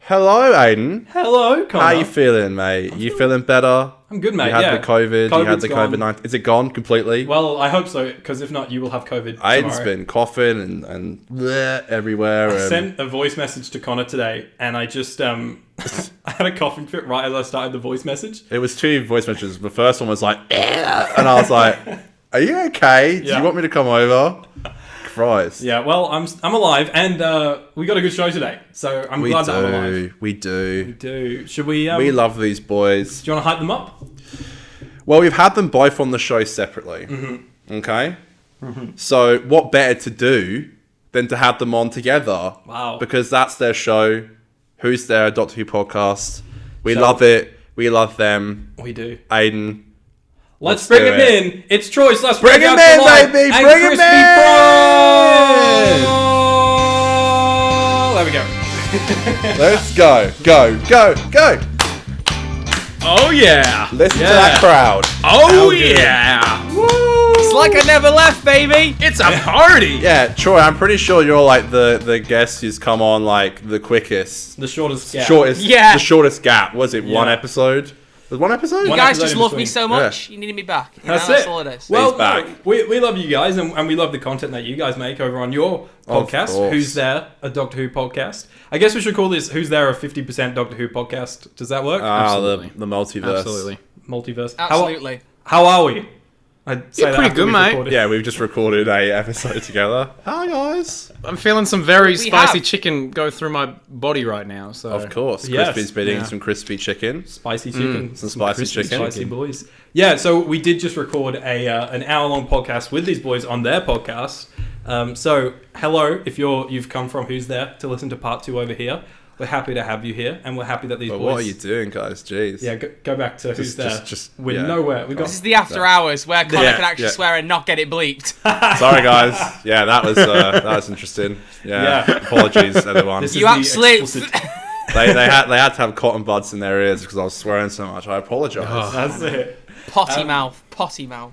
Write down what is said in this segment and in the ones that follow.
Hello, Aidan. Hello, Conor. How you feeling, mate? You feeling better? I'm good, mate. You had the COVID. You had the gone. COVID-19. Is it gone completely? Well, I hope so, because if not, you will have COVID Aidan's tomorrow. been coughing and bleh, everywhere. I sent a voice message to Conor today, and I just I had a coughing fit right as I started the voice message. It was 2 voice messages. The first one was like, and I was like, "Are you okay? Do you want me to come over?" Christ. Yeah, well, I'm alive, and we got a good show today, so I'm glad that I'm alive. We do. Should we? We love these boys. Do you want to hype them up? Well, we've had them both on the show separately. Mm-hmm. Okay? Mm-hmm. So, what better to do than to have them on together? Wow. Because that's their show. Who's There? Doctor Who podcast. We love it. We love them. We do. Aidan. Let's bring him in. It's Troy. Let's bring him in, baby. Bring him in. There we go. Let's go. Go. Oh yeah! Listen to that crowd. Oh yeah! Woo! It's like I never left, baby. It's a party. Yeah, Troy. I'm pretty sure you're like the guest who's come on like the quickest, The shortest gap. Yeah. The shortest gap. Was it one episode? Was one episode? You One guys episode just in love between. me so much. You needed me back. That's That's it. all it is. Well, He's back. no, we love you guys, and we love the content that you guys make over on your podcast. course. Who's There? A Doctor Who podcast. I guess we should call this Who's There? A 50% Doctor Who podcast. Does that work? Absolutely. the multiverse. Absolutely. Multiverse. Absolutely. How are we? I'd say You're that pretty after good, we've mate. recorded. Yeah, we've just recorded a episode together. Hi guys. I'm feeling some very We spicy have. chicken go through my body right now. So Of course, Yes. Crispy's been eating Yeah. some crispy chicken. Spicy chicken. some spicy crispy, chicken. Spicy boys. Yeah, so we did just record an hour-long podcast with these boys on their podcast. So, hello, if you've come from Who's There to listen to part 2 over here. We're happy to have you here, and we're happy that these But boys... what are you doing, guys? Jeez. Yeah, go back to Who's There. We're yeah. nowhere. We got This is the after hours where Conor Yeah, can actually yeah. swear and not get it bleeped. Sorry, guys. Yeah, that was interesting. Yeah. Yeah. Apologies, everyone. This is You the absolute... explicit- They had to have cotton buds in their ears because I was swearing so much. I apologise. That's it. Potty mouth.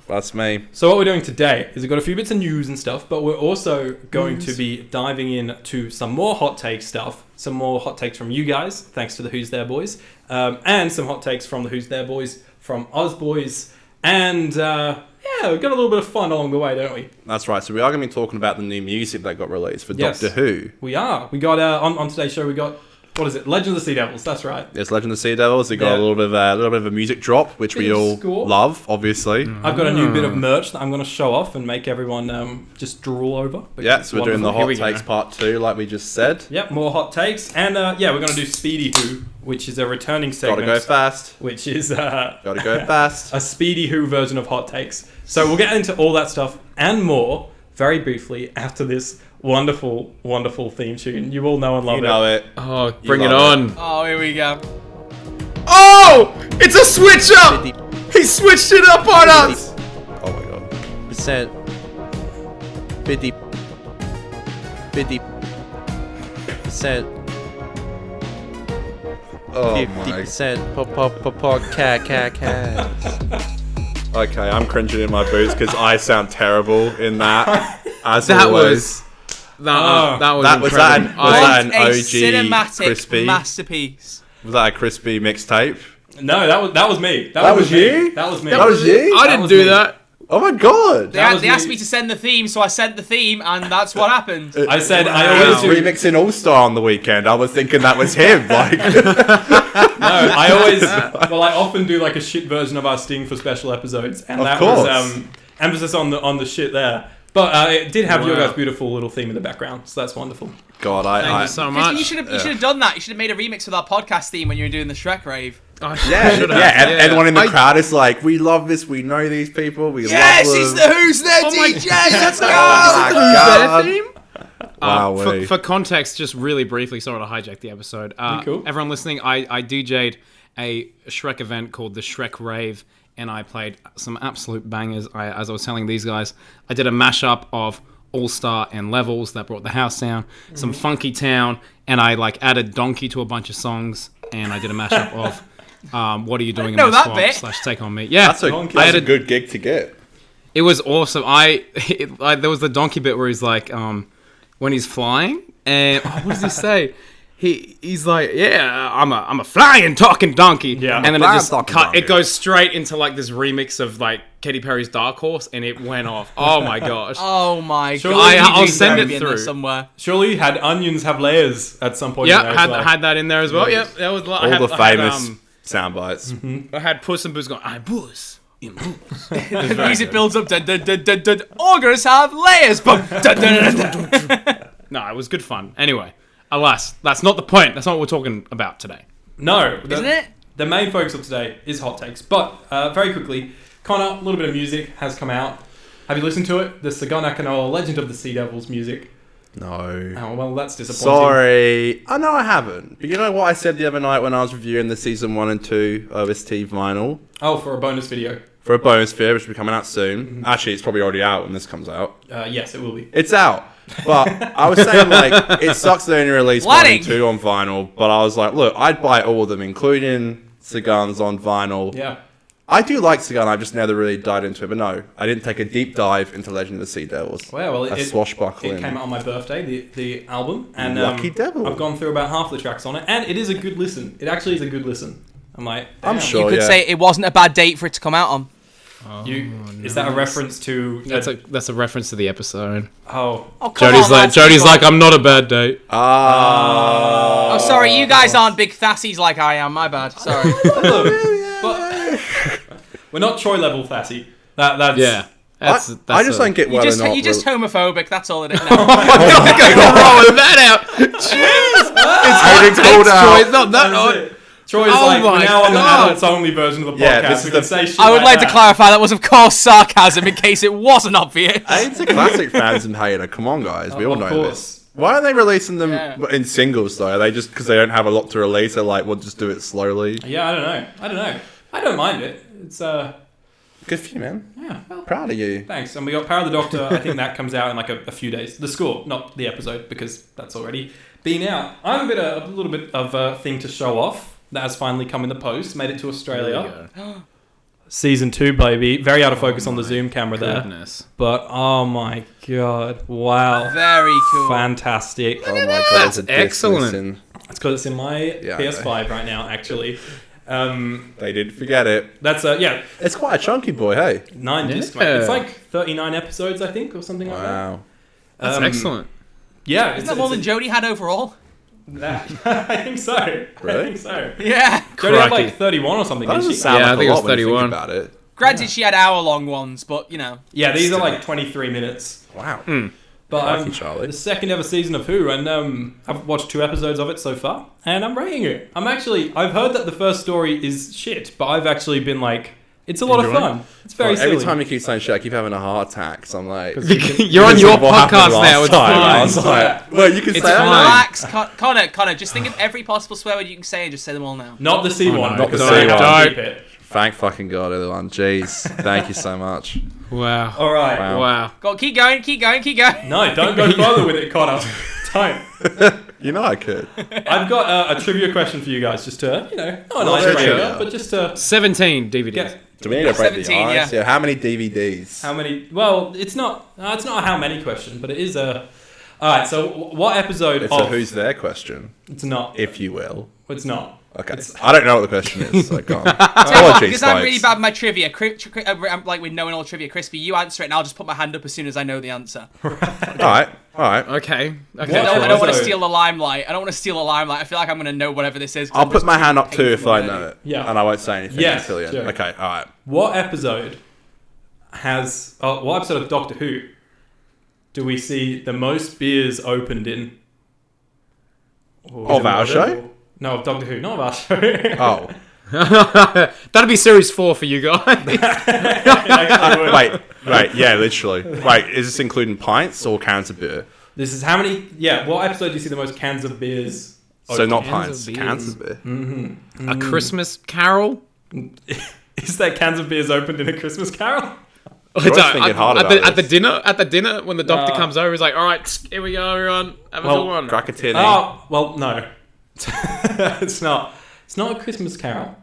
That's me. So what we're doing today is we've got a few bits of news and stuff, but we're also going to be diving into some more hot take stuff, some more hot takes from you guys, thanks to the Who's There boys, and some hot takes from the Who's There boys, from Oz boys, and yeah, we've got a little bit of fun along the way, don't we? That's right. So we are going to be talking about the new music that got released for Yes. Doctor Who. We are. We got on today's show. We got, what is it? Legend of the Sea Devils. That's right. It's Legend of the Sea Devils. They got Yeah. a little bit of a music drop, which Bit we of all score. love, obviously. I've got a new bit of merch that I'm going to show off and make everyone just drool over. Yeah, so we're doing the Here hot we go. takes part 2, like we just said. Yep, more hot takes, and yeah, we're going to do Speedy Who, which is a returning segment. Gotta go fast. Which is Gotta go fast. a Speedy Who version of hot takes. So we'll get into all that stuff and more very briefly after this wonderful, wonderful theme tune. You all know and love You know it. Oh, bring it love on. Oh, here we go. Oh! It's a switch up! He switched it up on us! Oh my god. Percent 50 percent Oh 50% pop cat. Okay, I'm cringing in my boots because I sound terrible in that. As That always. was that was That was that incredible. was that an A OG cinematic crispy? masterpiece. Was that a crispy mixtape? No, that was me. That was me. you? That was me. That was you? I That didn't was do me. that. Oh my god! They, That was they asked me. me to send the theme, so I sent the theme, and that's what happened. I said I Wow. always do. Remixing All Star on the weekend. I was thinking that was him. Like, No, I always. Well, I often do like a shit version of our Sting for special episodes, and Of that course. was emphasis on the shit there. But it did have your Wow. guys' beautiful little theme in the background, so that's wonderful. God, Thank you so Christy, much. you should have done that. You should have made a remix with our podcast theme when you were doing the Shrek rave. I Yeah, should yeah, have, and everyone in the crowd is like, we love this, we know these people, we Yes, love them. he's the Who's There Oh my- DJ. Let's go. Oh my God. theme? Wow, For context, just really briefly, sorry to hijack the episode. Cool. Everyone listening, I DJ'd a Shrek event called the Shrek Rave, and I played some absolute bangers. As I was telling these guys, I did a mashup of All Star and Levels that brought the house down, some Funky Town, and I like added Donkey to a bunch of songs, and I did a mashup of What Are You Doing in know My that Swamp bit. / Take On Me. Yeah, that's I a had a good gig to get. It was awesome. There was the donkey bit where he's like, when he's flying, and what does he say? he's like, yeah, I'm a flying talking donkey. Yeah. And then it Flying just talking cut. donkey. It goes straight into like this remix of like Katy Perry's Dark Horse, and it went off. Oh my gosh. Oh my Surely god! I'll Eugene's send gotta it be in there through. somewhere. Surely you had onions have layers at some point. Yeah, in there as well. had that in there as well. Yeah. Yep, that was All the famous sound bites. I had Puss in Boots going, I Puss in Boots. The music builds up. Dun, dun, dun, dun, dun. Ogres have layers. Boom. Dun, dun, dun, dun, dun. No, it was good fun. Anyway, alas, that's not the point. That's not what we're talking about today. No, Isn't it? The main focus of today is hot takes. But very quickly, Conor, a little bit of music has come out. Have you listened to it? The Sagana Kanoa Legend of the Sea Devils music. No. Oh, well, that's disappointing. Sorry. Oh, no, I haven't. But you know what I said the other night when I was reviewing the Season 1 and 2 OST vinyl? Oh, for a bonus video. For a bonus video, which will be coming out soon. Actually, it's probably already out when this comes out. Yes, it will be. It's out. But I was saying, like, it sucks they only released 1 Flooding. and 2 on vinyl. But I was like, look, I'd buy all of them, including Sagan's on vinyl. Yeah. I do like Sagan, I've just never really dived into it. But no, I didn't take a deep dive into Legend of the Sea Devils. Well, That's it swashbuckling. came out on my birthday, the album. And Lucky devil. I've gone through about half the tracks on it. And it is a good listen. It actually is a good listen. I'm like, I'm damn. sure. You could yeah. say it wasn't a bad date for it to come out on. Is that a reference to... That's a reference to the episode. Oh. Oh, come Jody's on, like, lads, Jody's come on. like, I'm not a bad date. Oh, sorry, you guys aren't big Thassies like I am. My bad. Sorry. But we're not Troy level Thassi. That's... Yeah. That's I just don't get why You're they're not. just homophobic. That's all it is. rolling that out. Jeez. It's called out. Troy, not that That's odd. it. Troy's Oh like, we're my now on the God. adults only version of the podcast. Yeah, this is we can the- say shit I would like to that. clarify that was, of course, sarcasm in case it wasn't obvious. It's a classic fans and hater. Come on, guys. We all Of know course. this. Why aren't they releasing them Yeah. in singles, though? Are they just because they don't have a lot to release? They're like, we'll just do it slowly. Yeah, I don't know. I don't mind it. It's, Good for you, man. yeah, well, Proud of you. thanks. And we got Power of the Doctor. I think that comes out in like a few days. The score, not the episode, because that's already been out. I have a little bit of a thing to show off that has finally come in the post. Made it to Australia. Season 2, baby. Very out of focus on the Zoom camera there. Goodness. But oh my god, wow, Very cool. fantastic. Oh my god, That's there's a excellent. disc missing. It's because it's in my Yeah, PS5 right now, actually. They didn't forget it. That's yeah, It's quite a chunky boy, hey. 9 discs. Yeah. Mate. It's like 39 episodes, I think, or something like that. Wow. That's excellent. Yeah, Isn't that more than Jodie had overall? I think so. I Really? think so. Yeah. Jodie had Crikey. like 31 or something. That Didn't doesn't she? sound Yeah, I like think a it lot was when you think 31. about it. Granted, she had hour-long ones, but, you know. Yeah, these are like 23 minutes. Wow. But Crikey, Charlie. the second ever season of Who, and I've watched 2 episodes of it so far, and I'm rating it. I've heard that the first story is shit, but I've actually been like, it's a lot of Enjoying fun. It's very Like, every silly. time you keep saying shit, I keep having a heart attack. So I'm like, You're on your What happened podcast now. last It's time? I fine. was like, well, you can It's say that. fine. Relax. Connor, just think of every possible swear word you can say and just say them all now. Not the C one. no, not the because C I have one. to keep it. Thank fucking god, everyone. Jeez. Thank you so much. Wow. All right. Wow. Wow. Go, keep going. No, don't go further with it, Connor. Don't. You know I could. I've got a trivia question for you guys, just to, not an Well, icebreaker, trivia. but just to 17 DVDs. get Do we need to break 17, the ice? yeah. Yeah. How many DVDs? how many. Well, it's not a how many question, but it is a. All right. So, what episode It's of? a who's there question, It's not. if you will. It's not. Okay. It's- I don't know what the question is. So go on. Tell you what, Apologies, because I'm really folks. bad with my trivia. I'm like with knowing all trivia. Crispy, you answer it, and I'll just put my hand up as soon as I know the answer. All right. Okay. What? Okay. I don't want to So- steal the limelight. I feel like I'm going to know whatever this is. 'cause I'll I'm put just my too hand up too if painful I already. know it. Yeah. And I won't say anything Yes, until the end. sure. Okay. All right. What episode of Doctor Who do we see the most beers opened in? Or Of is it our more show? than- No, of Doctor Who, not of our show. Oh. That'd be series 4 for you guys. Actually would. Wait. Yeah, literally. Wait, is this including pints or cans of beer? This is how many? Yeah, what episode do you see the most cans of beers? So not cans pints, of cans beers. of beer. A Christmas Carol. Is that cans of beers opened in A Christmas Carol? You're always thinking hard about at the this. dinner when the doctor No. comes over, he's like, "All right, here we go, everyone, have a Well, good one." Crack a tinny. Oh, well, no. It's not. It's not A Christmas Carol.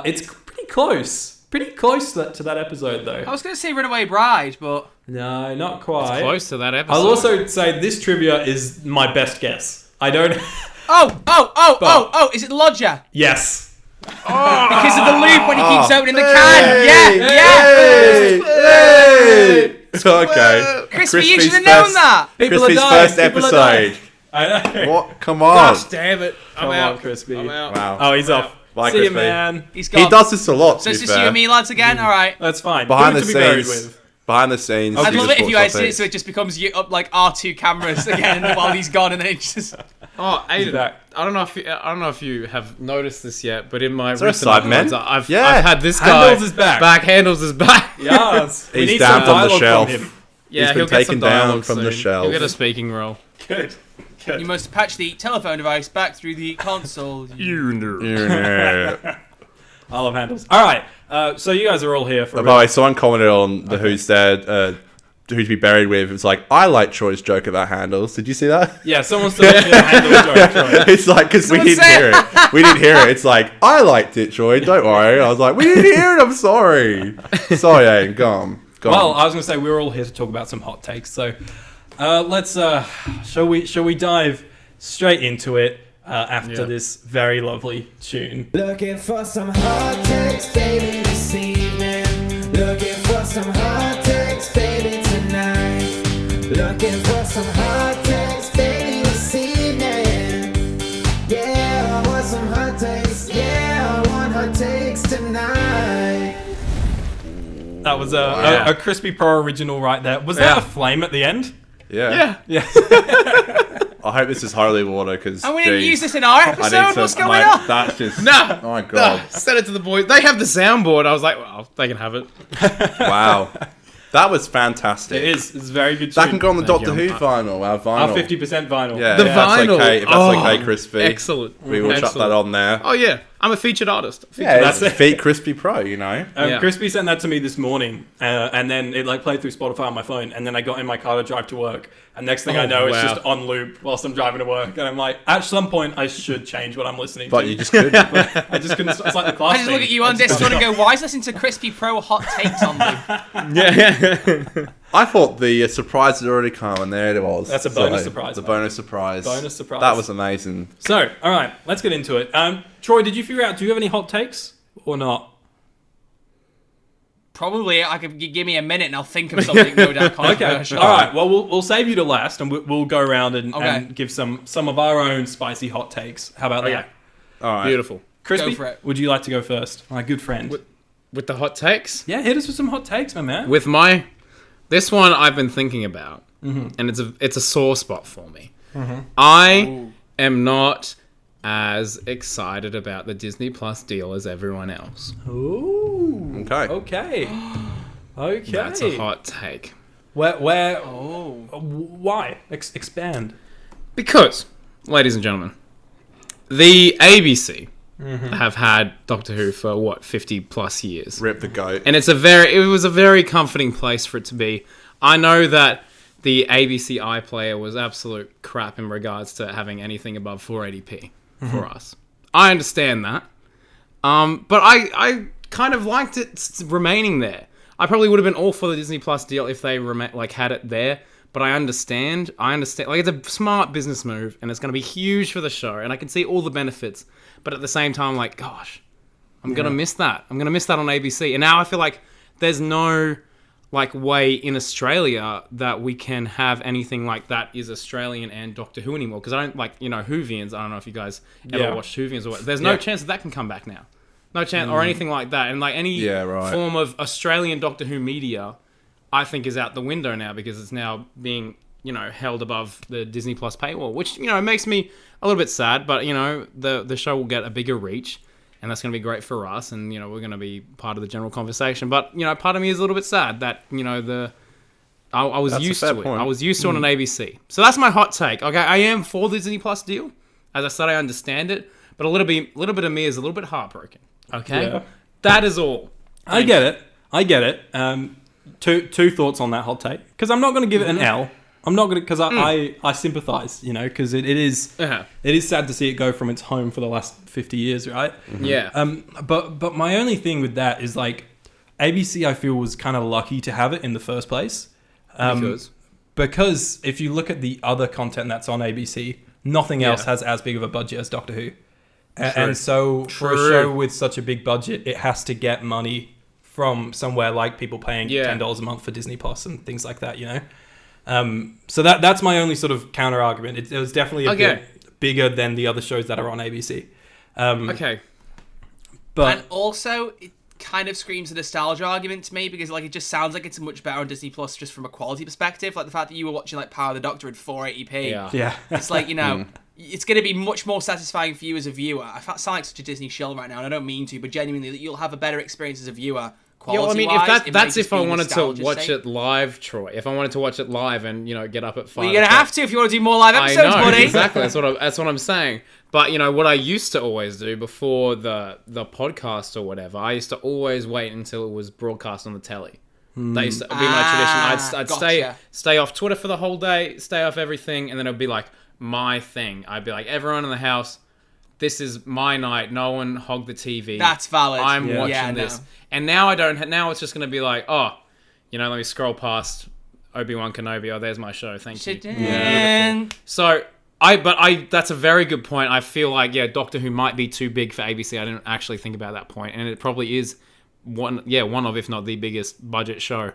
It's pretty close. Pretty close to that episode, though. I was going to say Runaway Bride, but No, not quite. Close to that episode. I'll also say this trivia is my best guess. I don't Oh! Is it the Lodger? Yes. Because of the loop when he keeps opening the can. Okay. Crispy, you should have known that. Crispy's first episode. I know. What? Come on. Gosh damn it! Come on, Crispy. I'm out. Wow. Oh, he's off. Bye, See you, Crispy. man. He's gone. He does this a lot, So to it's be just you fair. and me, lads, again? All right. That's fine. Behind Good the to be buried scenes. with. Behind the scenes. I'd he love just it if you watched guys our did it face. so it just becomes you up like R2 cameras again while he's gone, and then it just. Oh, Aidan, back. I don't know if you have noticed this yet, but in my there a recent Sidemen? uploads, I've Yeah. had this guy. Handles is back. Handles is back. Yes. We He's need down some from the dialogue shelf. from him. Yeah, He's been he'll get taken some down dialogue from the soon. shelf. He'll get a speaking role. Good. You must patch the telephone device back through the console. Yeah. I love handles. All right. So you guys are all here for. By the way, someone commented on the Who's Dead, Who to Be Buried With. It was like, I like Troy's joke about handles. Did you see that? Yeah, someone's still making a handles joke. Troy. It's like, because we Someone didn't say hear it. We didn't hear it. It's like, I liked it, Troy. Don't worry. I was like, we didn't hear it. I'm sorry. Sorry, Aiden. Go on. Well, I was going to say we're all here to talk about some hot takes. So let's. Shall we dive straight into it after this very lovely tune? Looking for some hot takes, baby, this evening. Looking for some hot takes, baby, tonight. Looking for some hot takes, baby, this evening. Yeah, I want some hot takes. Yeah, I want hot takes tonight. That was a Crispy Pro original right there. Was that a flame at the end? Yeah. Yeah. I hope this is holy water, because And we didn't use this in our episode. What's going on? That's just... Nah. Oh, my God. Send it to the boys. They have the soundboard. I was like, well, they can have it. Wow. That was fantastic. It is. It's a very good. That tune. can go on the Thank Doctor you. Who vinyl, our vinyl. Our 50% vinyl. Yeah, The if that's vinyl. okay. If that's Oh, okay, Crispy. Excellent. We will chuck that on there. Oh, yeah. I'm a featured artist. Yeah, That's that's it. Feet Crispy Pro, you know. Yeah. Crispy sent that to me this morning, and then it like played through Spotify on my phone, and then I got in my car to drive to work, and next thing I know, it's wow. just on loop whilst I'm driving to work, and I'm like, at some point, I should change what I'm listening But to. you just couldn't. I just couldn't. It's like the class. I just look at you on Discord and go, why is listening to Crispy Pro hot takes on loop? Yeah. I thought the surprise had already come, and there it was. That's a bonus surprise, The mate. bonus surprise. Bonus surprise. That was amazing. So, all right, let's get into it. Troy, did you figure out? Do you have any hot takes or not? Probably, I could give me a minute and I'll think of something no doubt Okay. controversial. All right. Well, we'll save you to last, and we'll go around and Okay. give some of our own spicy hot takes. How about that? All right. Beautiful. Crispy, Go for it. would you like to go first? My good friend. With the hot takes? Yeah, hit us with some hot takes, my man. With this one I've been thinking about, and it's a sore spot for me. I am not as excited about the Disney Plus deal as everyone else. Ooh. Okay. Okay. Okay. That's a hot take. Where? Oh. Why? Expand. Because, ladies and gentlemen, the ABC have had Doctor Who for 50 plus years. Rip the goat. And it was a very comforting place for it to be. I know that the ABC iPlayer was absolute crap in regards to having anything above 480p for us. I understand that. But I kind of liked it remaining there. I probably would have been all for the Disney Plus deal if they had it there. But I understand. Like, it's a smart business move, and it's going to be huge for the show, and I can see all the benefits. But at the same time, like, gosh, I'm going to miss that. I'm going to miss that on ABC. And now I feel like there's no way in Australia that we can have anything like that is Australian and Doctor Who anymore. Because I don't Whovians. I don't know if you guys ever watched Whovians or what. There's no chance that can come back now. No chance or anything like that. And like any form of Australian Doctor Who media, I think is out the window now because it's now being, held above the Disney Plus paywall, which, makes me a little bit sad, but, the show will get a bigger reach and that's going to be great for us. And, we're going to be part of the general conversation, but, part of me is a little bit sad that, I was used to it. point. I was used to it on ABC. So that's my hot take. Okay. I am for the Disney Plus deal. As I said, I understand it, but a little bit of me is a little bit heartbroken. Okay. Yeah. That is all. I get it. Two thoughts on that hot take, because I'm not going to give it an L. I'm not going to, because I sympathise, because it is sad to see it go from its home for the last 50 years, right? Yeah. But my only thing with that is like ABC, I feel, was kind of lucky to have it in the first place, because if you look at the other content that's on ABC, nothing else has as big of a budget as Doctor Who. And so for a show with such a big budget, it has to get money from somewhere like people paying $10 a month for Disney Plus and things like that, you know? So that's my only sort of counter argument. It was definitely a bit bigger than the other shows that are on ABC. Okay. But and also, it kind of screams a nostalgia argument to me because like it just sounds like it's much better on Disney Plus just from a quality perspective. Like the fact that you were watching like Power of the Doctor in 480p. yeah. It's like, you know, it's going to be much more satisfying for you as a viewer. I sound like such a Disney shill right now, and I don't mean to, but genuinely, you'll have a better experience as a viewer. Yeah, well, I mean, if that's if I wanted to watch it live, Troy. If I wanted to watch it live and, you know, get up at 5. Well, you're going to have to if you want to do more live episodes, buddy. Exactly. That's what I'm saying. But, you know, what I used to always do before the podcast or whatever, I used to always wait until it was broadcast on the telly. That used to be my tradition. I'd stay off Twitter for the whole day, stay off everything, and then it'd be like my thing. I'd be like, everyone in the house, this is my night. No one hog the TV. That's valid. I'm watching this. No. And now I don't. Now it's just going to be like, oh, you know, let me scroll past Obi-Wan Kenobi. Oh, there's my show. Thank you. Yeah. So that's a very good point. I feel like Doctor Who might be too big for ABC. I didn't actually think about that point, and it probably is one of, if not the biggest budget show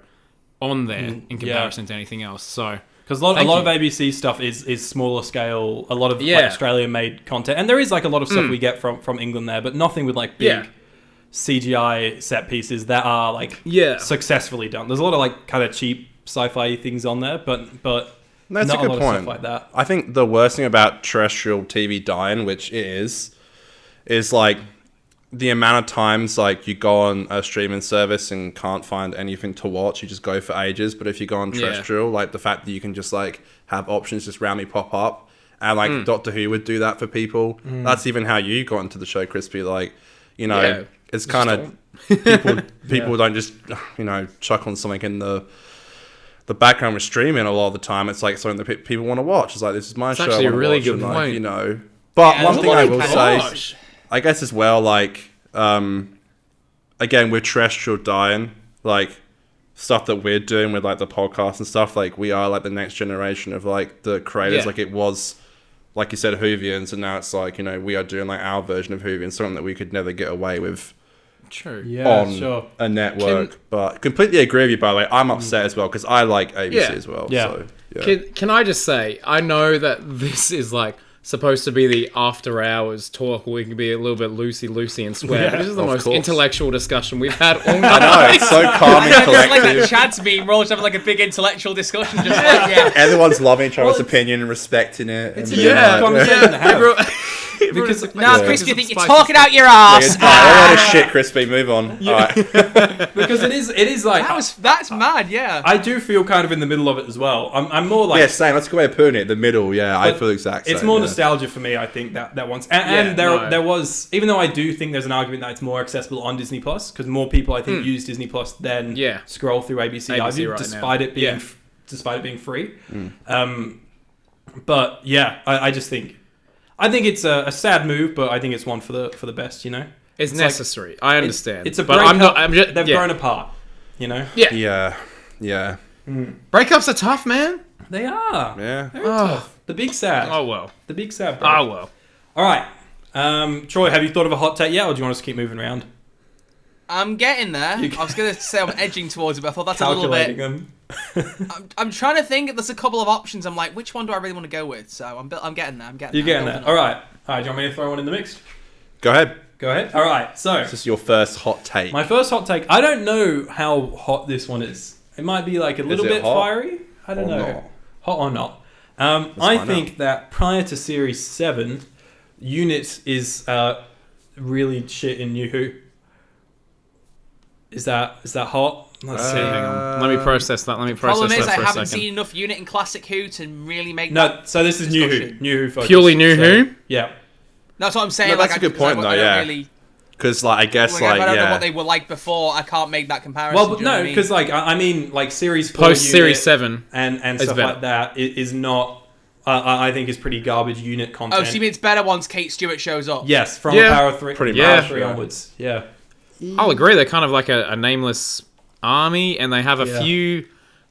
on there in comparison to anything else. So. Because a lot of ABC stuff is smaller scale, a lot of like, Australia-made content. And there is like a lot of stuff we get from England there, but nothing with like big CGI set pieces that are like successfully done. There's a lot of like kind of cheap sci-fi things on there, but that's not a good lot point. Of stuff like that. I think the worst thing about terrestrial TV dying, which is like the amount of times like you go on a streaming service and can't find anything to watch, you just go for ages. But if you go on terrestrial, like the fact that you can just like have options just randomly pop up, and like Doctor Who would do that for people. That's even how you got into the show, Crispy. Like, you know, it's kind of people don't just, you know, chuck on something in the background with streaming a lot of the time. It's like something that people want to watch. It's like, this is my show. Actually, I a really watch, good and, point. like, you know. But one thing I will say, I guess as well, like, again, with terrestrial dying, like, stuff that we're doing with, like, the podcast and stuff, like, we are, like, the next generation of, like, the creators. Like, it was, like you said, Whovians, and now it's, like, you know, we are doing, like, our version of Whovians, something that we could never get away with on a network. But completely agree with you, by the way. I'm upset as well, because I like ABC as well. So, Can I just say, I know that this is, like, supposed to be the after hours talk where we can be a little bit loosey and swear. But this is the most intellectual discussion we've had all night. I know, it's so calm and collective. It's like Chad's meme, we're all just having like a big intellectual discussion. Just like, everyone's loving each other's opinion and respecting it. It's a conversation to have. Because Crispy, you think you're talking out your ass. I want to shit, Crispy. Move on. All right. Because it is like that's mad. Yeah, I do feel kind of in the middle of it as well. I'm more like same. That's a good way of putting it. The middle. Yeah, I feel exact same. It's more nostalgia for me. I think that once and there was, even though I do think there's an argument that it's more accessible on Disney Plus because more people I think use Disney Plus than scroll through ABC iView, despite it being free. But yeah, I just think. I think it's a sad move, but I think it's one for the best. You know, it's necessary. I understand. It's a breakup. They've grown apart. You know. Yeah. Breakups are tough, man. They are. Yeah. Very tough. The big sad. Oh well. The big sad. Break. Oh well. All right. Troy, have you thought of a hot take yet, or do you want us to keep moving around? I'm getting there. I was going to say I'm edging towards it, but I thought that's a little bit. I'm trying to think. There's a couple of options. I'm like, which one do I really want to go with? So I'm getting there. You're getting there. All right. Do you want me to throw one in the mix? Go ahead. All right. So this is your first hot take. My first hot take. I don't know how hot this one is. It might be like a little bit fiery. I don't know. Not? Hot or not. I think that prior to Series 7, Unit is really shit in New Who. Is that hot? Let's see. Hang on. Let me process that. Problem is, I haven't seen enough Unit in Classic Who to really make. No, so this is New Who. New Who focus. Purely New Who. Yeah. That's what I'm saying. No, that's a good point, though. Yeah. Because, like, I guess, like, I don't know what they were like before. I can't make that comparison. Well, but no, because, like, I mean, like, Series 4 post Series 7 and stuff like that is not. I think is pretty garbage Unit content. Oh, so you mean it's better once Kate Stewart shows up? Yes, from Power 3, Power 3 onwards. Yeah. I'll agree. They're kind of like a nameless army, and they have a few.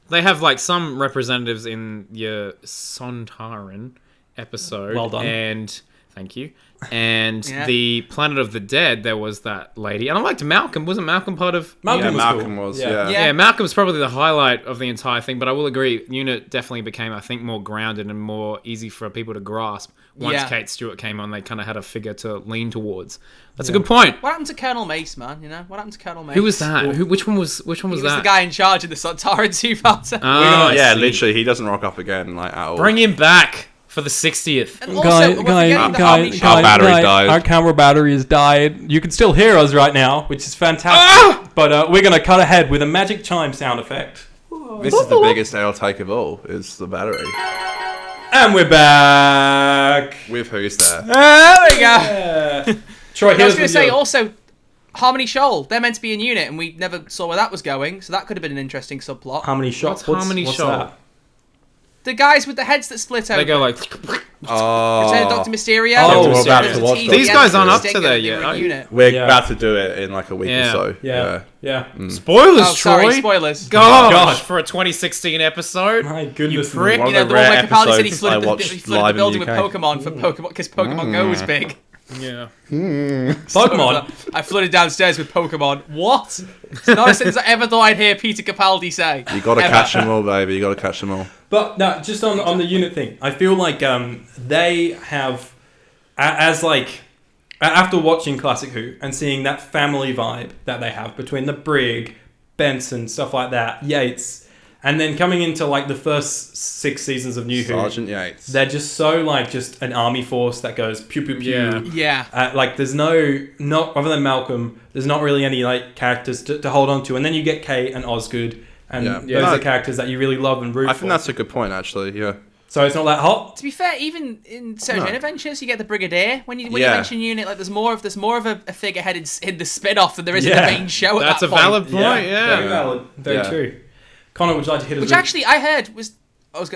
They have like some representatives in your Sontaran, episode. Well done. And thank you. And Yeah. the Planet of the Dead, there was that lady. And I liked Malcolm. Wasn't Malcolm part of... Malcolm was Malcolm cool. was, Yeah. Yeah, Malcolm's probably the highlight of the entire thing, but I will agree, Unit definitely became, I think, more grounded and more easy for people to grasp. Once Yeah. Kate Stewart came on, they kind of had a figure to lean towards. That's a good point. What happened to Colonel Mace, man? You know, what happened to Colonel Mace? Who was that? Which one was He was that? the guy in charge of the Sontaran 2-parter. Oh, Yeah, I see. literally, he doesn't rock up again, like, at all. Bring him back for the 60th. And also, we're forgetting that Army Our Shot. batteries died. Our camera battery has died. You can still hear us right now, which is fantastic. But we're going to cut ahead with a magic chime sound effect. This is the biggest outtake of all, is the battery. And we're back. With who's there? There we go. Troy, I was here's going to say, also, Harmony Shoal, they're meant to be in Unit, and we never saw where that was going, so that could have been an interesting subplot. Harmony Shots. What's Harmony what's Shoal? that? The guys with the heads that split over. They go like... Return of Dr. Mysterio. Oh, we're about serious. to watch T- that. These guys aren't up Stinger, to there they yet, were in are you? Unit. We're Yeah. about to do it in like a week Yeah. or so. Yeah. Spoilers, Oh, sorry, Troy. spoilers. Gosh, for a 2016 episode. My goodness. You prick. One You know, of the the one rare where Capaldi said he episodes I flooded, the, watched he flooded live the in the building with UK. Pokemon for Pokemon because Pokemon Go was big. Yeah. Pokemon. I flooded downstairs with Pokemon. What? It's not a sentence I ever thought I'd hear Peter Capaldi say. You gotta Ever. catch them all, baby. You gotta catch them all. But no, just on the Unit thing, I feel like they have, as like, after watching Classic Who and seeing that family vibe that they have between the Brig, Benson, stuff like that, Yates, and then coming into like the first 6 seasons of New Who, Sergeant Yates. they're just so like just an army force that goes pew pew pew. Yeah. Yeah. Like there's not other than Malcolm, there's not really any like characters to hold on to, and then you get Kate and Osgood, and Yeah. those Yeah. are characters that you really love and root I for. think that's a good point, actually. Yeah. So it's not that hot. To be fair, even in Sarah Jane Adventures, you get the Brigadier. When you Yeah. mention Unit, like there's more of a figurehead in the spin-off than there is in Yeah. the main show. That's at a that point. valid point, Very yeah. valid. Very Yeah. true. Connor, would you like to hit us Which with... actually I heard was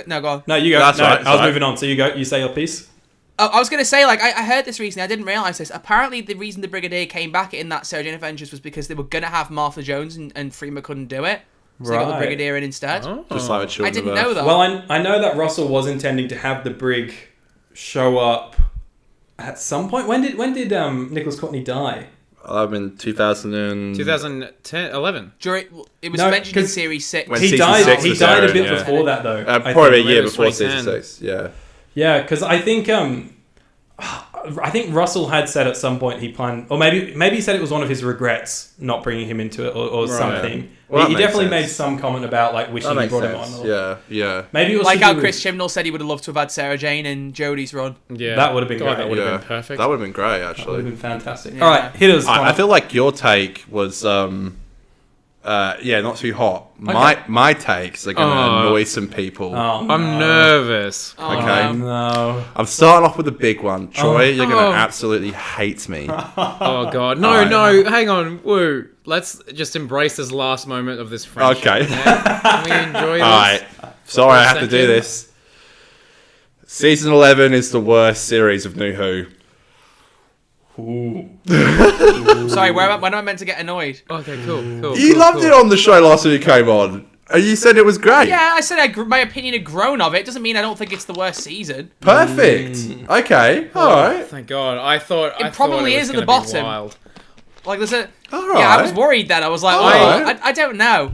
no, go on. No, you go. That's no, right, I was sorry. moving on. So you go. You say your piece. Oh, I was going to say, like, I heard this recently. I didn't realise this. Apparently, the reason the Brigadier came back in that Sarah Jane Adventures was because they were going to have Martha Jones and Freema couldn't do it. So they got the Right. Brigadier in instead. Just like the Children I didn't of know Earth. that. Well, I know that Russell was intending to have the Brig show up at some point. When did Nicholas Courtney die? In 2000 2010, 11. It was No, mentioned in 'cause Series 6. When He season died. 6 He was died a airing, bit yeah. before that, though. I Probably a think. year Maybe it was before season 2010. 6. Yeah. Yeah, because I think Russell had said at some point he planned, or maybe he said it was one of his regrets not bringing him into it, or something. Well, he that makes definitely sense. made some comment about like wishing That he makes brought sense. him on. Or, Yeah. Yeah. Maybe it was Like to how do Chris with- Chibnall said he would have loved to have had Sarah Jane and Jodie's run. Yeah. That would have been God, great. that would have Yeah. been perfect. That would have been great, That would have actually. been fantastic. Yeah. All right, hit us. I Connor. feel like your take was not too hot. My takes are gonna annoy some people. Oh, I'm nervous. Oh, Okay. no. no. I'm starting off with a big one. Troy, you're gonna absolutely hate me. Oh, God. No, Alright. no. Hang on. Woo. Let's just embrace this last moment of this friendship. Okay. Yeah? Can we enjoy this? Alright. Sorry, I have to do second. this. Season 11 is the worst series of New Who. Sorry, when am I meant to get annoyed? Okay, cool. You loved it on the show last time you came on. And you said it was great. Yeah, I said my opinion had grown of it. Doesn't mean I don't think it's the worst season. Perfect. Okay. Alright. Thank God. I thought It probably was is at the gonna be bottom. wild. Like there's a Alright. yeah. I was worried then. I was like, Alright. I don't know.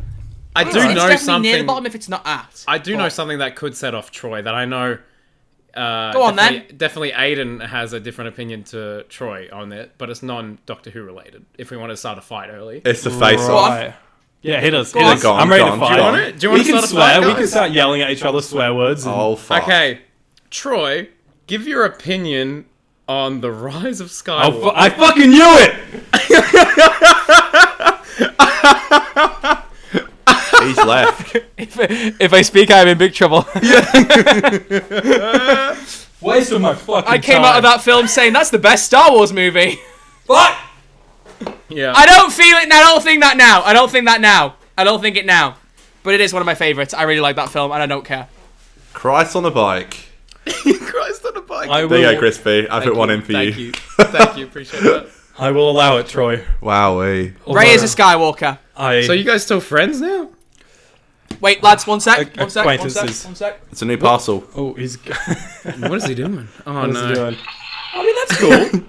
I It's do know definitely something. near the bottom if it's not at. I do know something that could set off Troy that I know. Go on, Definitely Aidan has a different opinion to Troy on it, but it's non-Doctor Who related. If we want to start a fight early. It's the face Go off. on. Right. Yeah, hit us. Go Hit on. us. Go on, I'm ready go to on, fight. go on. Do you want We to can start a swear. fight? We guys? can start yelling at each other swear words. and- Oh, fuck. Okay, Troy, give your opinion on the rise of Skywalker. I fucking knew it. He's left. If I speak, I'm in big trouble. Waste of my fucking I came out of that film saying that's the best Star Wars movie. Fuck. Yeah. I don't feel it. I don't think that now. I don't think it now. But it is one of my favorites. I really like that film, and I don't care. Christ on a bike. Christ on a bike. I There you will. go, Crispy. I put one in for Thank you. you. Thank you. Appreciate that. I will allow it, Troy. Wowee. Rey is a Skywalker. I. So you guys still friends now? Wait, lads, one sec. Acquaintances. It's a new parcel. Oh, he's. What is he doing? Oh What is no. he doing? I mean, that's cool.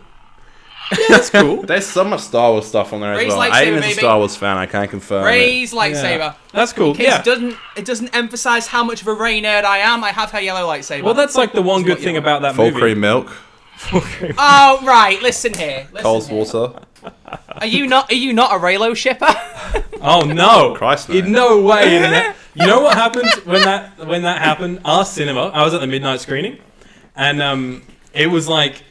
Yeah, that's cool. There's so much Star Wars stuff on there Ray's as well. lightsaber, Aidan's a baby. Star Wars fan. I can't confirm it. Ray's lightsaber. That's cool. In case Yeah. it doesn't emphasize how much of a Ray nerd I am. I have her yellow lightsaber. Well, that's like the one good thing about that Full movie. cream milk, Oh right, listen here. Coles water. Are you not a Raylo shipper? Oh no! Christ, no. In no way. Internet. You know what happened when that happened? Our cinema. I was at the midnight screening, and it was like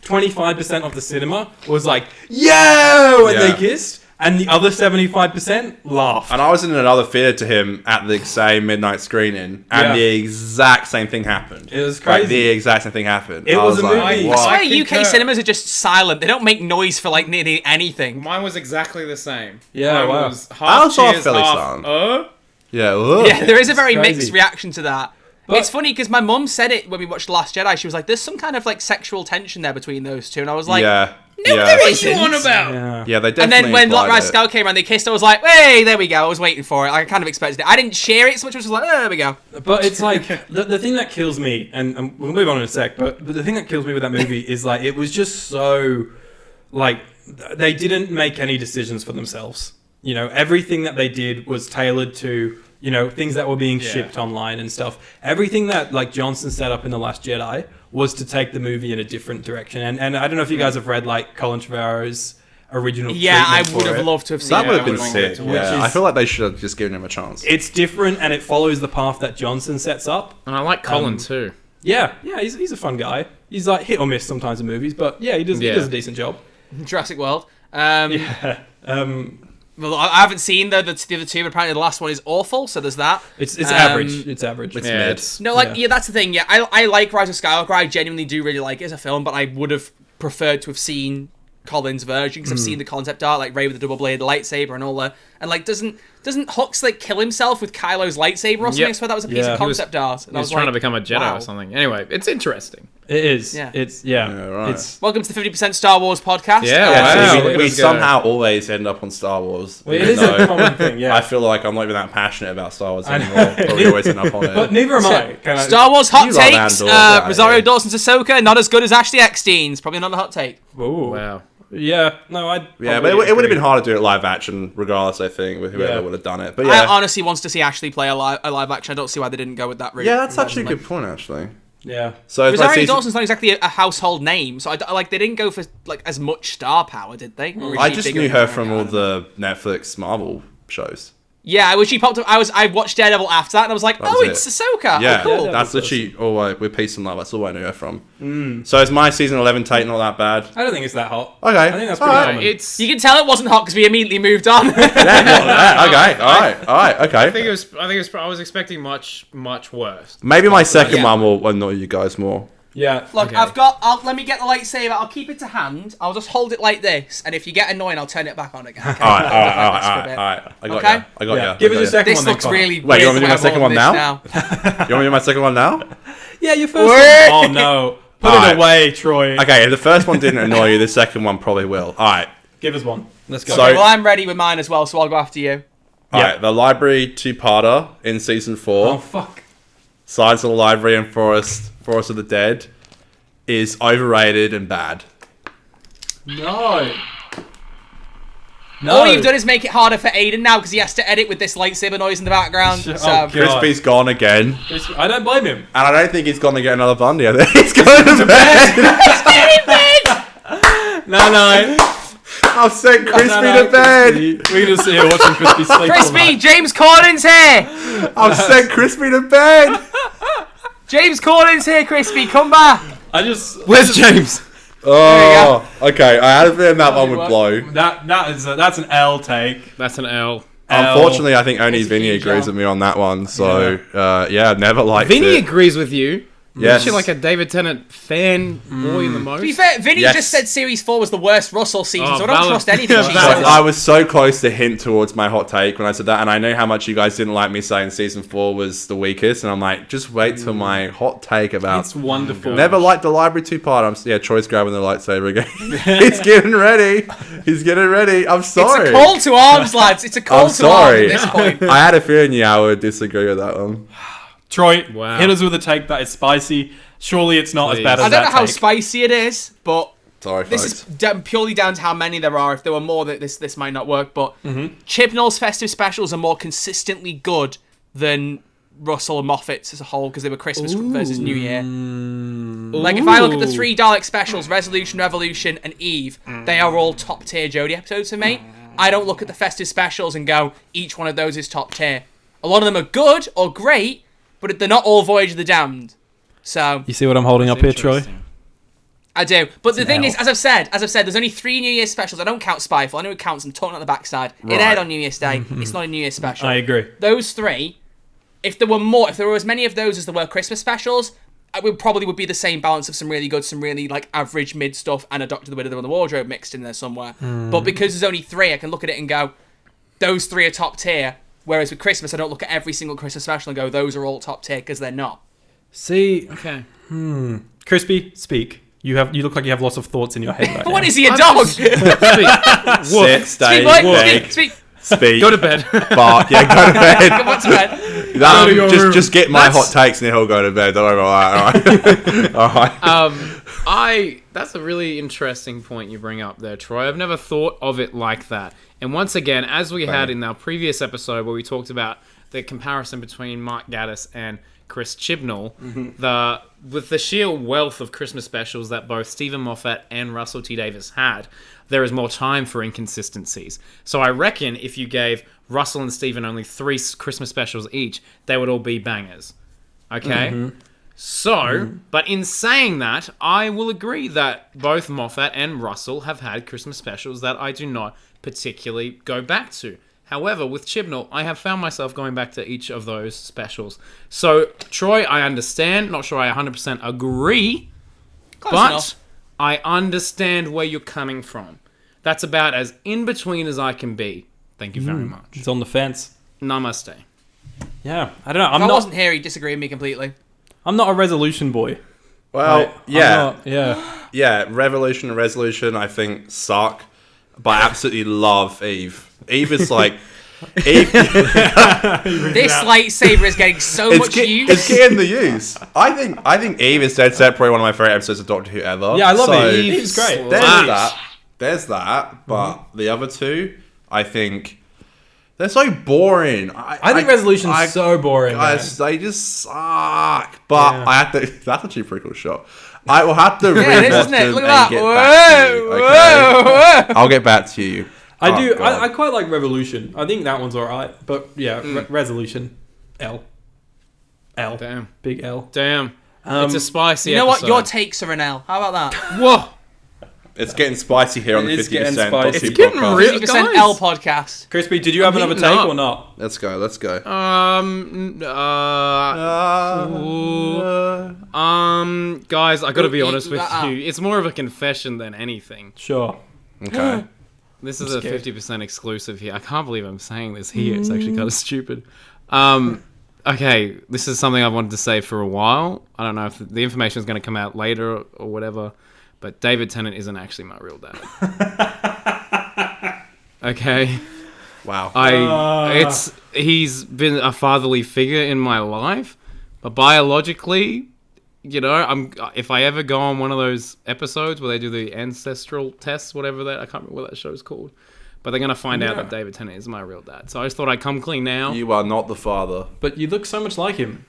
25% of the cinema was like, "Yo!" and Yeah. they kissed, and the other 75% laughed. And I was in another theatre to him at the same midnight screening, and Yeah. the exact same thing happened. It was Like, crazy. the exact same thing happened. It I was a like, movie. what? I swear, I UK concur. cinemas are just silent. They don't make noise for like nearly anything. Mine was exactly the same. Yeah, Mine wow. was I half was off cheers, fairly half, silent. Yeah, ugh. Yeah, there is a very crazy. mixed reaction to that. But- It's funny because my mum said it when we watched The Last Jedi. She was like, "There's some kind of like sexual tension there between those two," and I was like, yeah. "No, yeah. there What are isn't." you on about? Yeah. Yeah, they And definitely then when implied Rise it. Scout came around, they kissed. I was like, "Hey, there we go." I was waiting for it. I kind of expected it. I didn't share it so much. I was just like, "Oh, there we go." But it's like the thing that kills me, and we'll move on in a sec. But the thing that kills me with that movie is like it was just so like they didn't make any decisions for themselves. You know, everything that they did was tailored to things that were being shipped online and stuff. Everything that like Johnson set up in The Last Jedi was to take the movie in a different direction. And I don't know if you guys have read like Colin Trevorrow's original. Yeah, I treatment would for have it. loved to have seen That would have it. been sick. Which Yeah, is- I feel like they should have just given him a chance. It's different and it follows the path that Johnson sets up. And I like Colin too. Yeah, he's a fun guy. He's like hit or miss sometimes in movies, but yeah, he does a decent job. Jurassic World. Yeah. Well, I haven't seen the other two, but apparently the last one is awful. So there's that. It's average. It's average. It's Yeah, mid. it's No, like yeah, that's the thing. Yeah, I like Rise of Skywalker. I genuinely do really like it as a film, but I would have preferred to have seen Colin's version because I've seen the concept art, like Rey with the double bladed lightsaber and all that. And like, doesn't Hux like kill himself with Kylo's lightsaber or something? Yep. I swear that was a piece Yeah. of concept art. And He I was was trying to like, become a Jedi wow. or something. Anyway, it's interesting. It is. Yeah. It's right. It's Welcome to the 50% Star Wars podcast. Yeah, Yeah, wow, see, look we, at we us go. somehow always end up on Star Wars. it even is a though common thing. Yeah. I feel like I'm not even that passionate about Star Wars I know. anymore, but we always end up on it. but neither am I. Can I- Star Wars hot You love takes. Andor, yeah, Rosario yeah. Dawson's Ahsoka, not as good as Ashley Eckstein's. Probably not a hot take. Ooh. Wow. Yeah. No, I. Yeah, but it would have been hard to do it live action, regardless. I think with whoever Yeah. would have done it. But I yeah, honestly wants to see Ashley play a live action. I don't see why they didn't go with that route. yeah, that's actually a Like, good point. Actually, Yeah. so it's Rosario like Dawson's not exactly a household name, so like they didn't go for like as much star power, did they? Or is I she just bigger knew than her America? from all the Netflix Marvel shows. Yeah, when she popped up, I watched Daredevil after that, and I was like, was oh, it. it's Ahsoka. Yeah, Oh, cool. Yeah, that's that was literally with Peace and Love. That's all I knew her from. So is my season 11 take not that bad? I don't think it's that hot. Okay, I think that's pretty Alright. common. It's. You can tell it wasn't hot because we immediately moved on. Okay, all right, okay. I think it was. I was expecting much worse. Maybe my second Yeah. one will annoy you guys more. Yeah. Look, Okay. let me get the lightsaber. I'll keep it to hand. I'll just hold it like this, and if you get annoying, I'll turn it back on again. Okay? All right. I got Okay. you. I got Yeah. you. Give us your second This one. then, looks Connor. really Wait, you want me to do my weird second one holding now? this You want me to do my second one now? Yeah, your first Wait. one. Oh no. Put Alright. it away, Troy. Okay, if the first one didn't annoy you, the second one probably will. All right. Give us one. Let's go. So- Okay, well, I'm ready with mine as well, so I'll go after you. All Yeah. right. The library two-parter in season 4, Oh fuck. Signs of the Library and Forest of the Dead, is overrated and bad. No. All you've done is make it harder for Aidan now because he has to edit with this lightsaber noise in the background. Oh, So, God. Crispy's gone again, I don't blame him. and I don't think he's going to get another Bundy. I think he's going to bed. No. I've sent Crispy No, to bed. Crispy. We're just here watching Crispy sleep. all Crispy, night. James Corden's here. I've sent Crispy to bed. James Corden's here, Crispy. Come back. I just. Where's James? Oh, okay. I had a feeling that one would what? blow. That's an L take. That's an L. Unfortunately, I think only It's a Vinny huge agrees L. with me on that one. So, yeah, never liked Vinny it. agrees with you. Yes. Actually, like a David Tennant fan boy in the most. To be fair, Vinny Yes. just said Series 4 was the worst Russell season, Oh, so I don't valid. trust anything she Valid. says. I was so close to hint towards my hot take when I said that, and I know how much you guys didn't like me saying season 4 was the weakest, and I'm like, just wait till my hot take about. It's wonderful. Never liked the library 2-part. Troy's grabbing the lightsaber again. He's getting ready. He's getting ready. I'm sorry. It's a call to arms, lads. It's a call I'm to arms sorry. at this point. I had a feeling I would disagree with that one. Troy, Wow. hit us with a take that is spicy. Surely it's not Please. as bad as I don't that know how take. spicy it is, but Sorry, this folks. is purely down to how many there are. If there were more, that this might not work. But Chibnall's festive specials are more consistently good than Russell and Moffat's as a whole because they were Christmas versus New Year. Like if I look at the 3 Dalek specials, Resolution, Revolution, and Eve, they are all top tier Jodie episodes for me. I don't look at the festive specials and go, each one of those is top tier. A lot of them are good or great, but they're not all Voyage of the Damned. So You see what I'm holding up here, Troy? I do. But the thing Now. is, as I've said, there's only 3 New Year's specials. I don't count Spyfall. I know it counts. I'm talking on the backside. It aired on New Year's Day. It's not a New Year's special. I agree. Those 3, if there were as many of those as there were Christmas specials, it would be the same balance of some really good, some really like average mid stuff, and a Doctor the Widow on the Wardrobe mixed in there somewhere. But because there's only 3, I can look at it and go, those 3 are top tier. Whereas with Christmas, I don't look at every single Christmas special and go, those are all top tier, because they're not. See, Okay. Crispy, speak. You look like you have lots of thoughts in your head right But now. what is he, a dog? Speak. Sit, stay, Speak, boy. beg, Speak. speak, Go to bed. bark. Yeah, go to bed. Come on to bed. That- to your room. just get my hot takes and he'll go to bed. Don't worry about that. All right. That's a really interesting point you bring up there, Troy. I've never thought of it like that. And once again, as we had in our previous episode where we talked about the comparison between Mark Gatiss and Chris Chibnall, with the sheer wealth of Christmas specials that both Stephen Moffat and Russell T Davies had, there is more time for inconsistencies. So I reckon if you gave Russell and Stephen only 3 Christmas specials each, they would all be bangers. Okay? So, but in saying that, I will agree that both Moffat and Russell have had Christmas specials that I do not particularly go back to. However, with Chibnall, I have found myself going back to each of those specials. So, Troy, I understand. Not sure I 100% agree, Close but enough. I understand where you're coming from. That's about as in between as I can be. Thank you very much. It's on the fence. Namaste. Yeah, I don't know. If I wasn't here, he'd disagree with me completely. I'm not a resolution boy. Well, Like, I'm yeah. not- yeah. Yeah, Revolution and Resolution, I think, suck. But I absolutely love Eve. Eve is like... Eve, This lightsaber is getting so much use. it's getting the use. I think Eve is dead set, probably one of my favorite episodes of Doctor Who ever. Yeah, I love So, it. Eve's great. There's that. But the other 2, I think... They're so boring. I think Resolution's so boring. man. They just suck. But Yeah. I have to... That's actually a pretty cool shot. I will have to Yeah, it rewatch is, isn't it? them Look and at get that. back to you. Whoa, Okay? whoa, whoa. I'll get back to you. I Oh, do. God. I quite like Revolution. I think that one's alright. But yeah, Resolution. L. Damn. Big L. Damn. It's a spicy You know what? episode. Your takes are an L. How about that? Whoa. It's getting spicy here on the It is getting 50% spicy. Bossy It's getting podcast. real. 50% Guys. L podcast. Crispy, did you have another heating take up. or not? Let's go. Guys, I gotta be Ooh, honest with ah. you. It's more of a confession than anything. Sure. Okay. This is a scared. 50% exclusive here. I can't believe I'm saying this here. It's actually kind of stupid. Okay, this is something I've wanted to say for a while. I don't know if the information is going to come out later or whatever, but David Tennant isn't actually my real dad. Okay. Wow. He's been a fatherly figure in my life, but biologically, you know, if I ever go on one of those episodes where they do the ancestral tests, whatever that, I can't remember what that show's called, but they're gonna find out that David Tennant is my real dad. So I just thought I'd come clean now. You are not the father. But you look so much like him.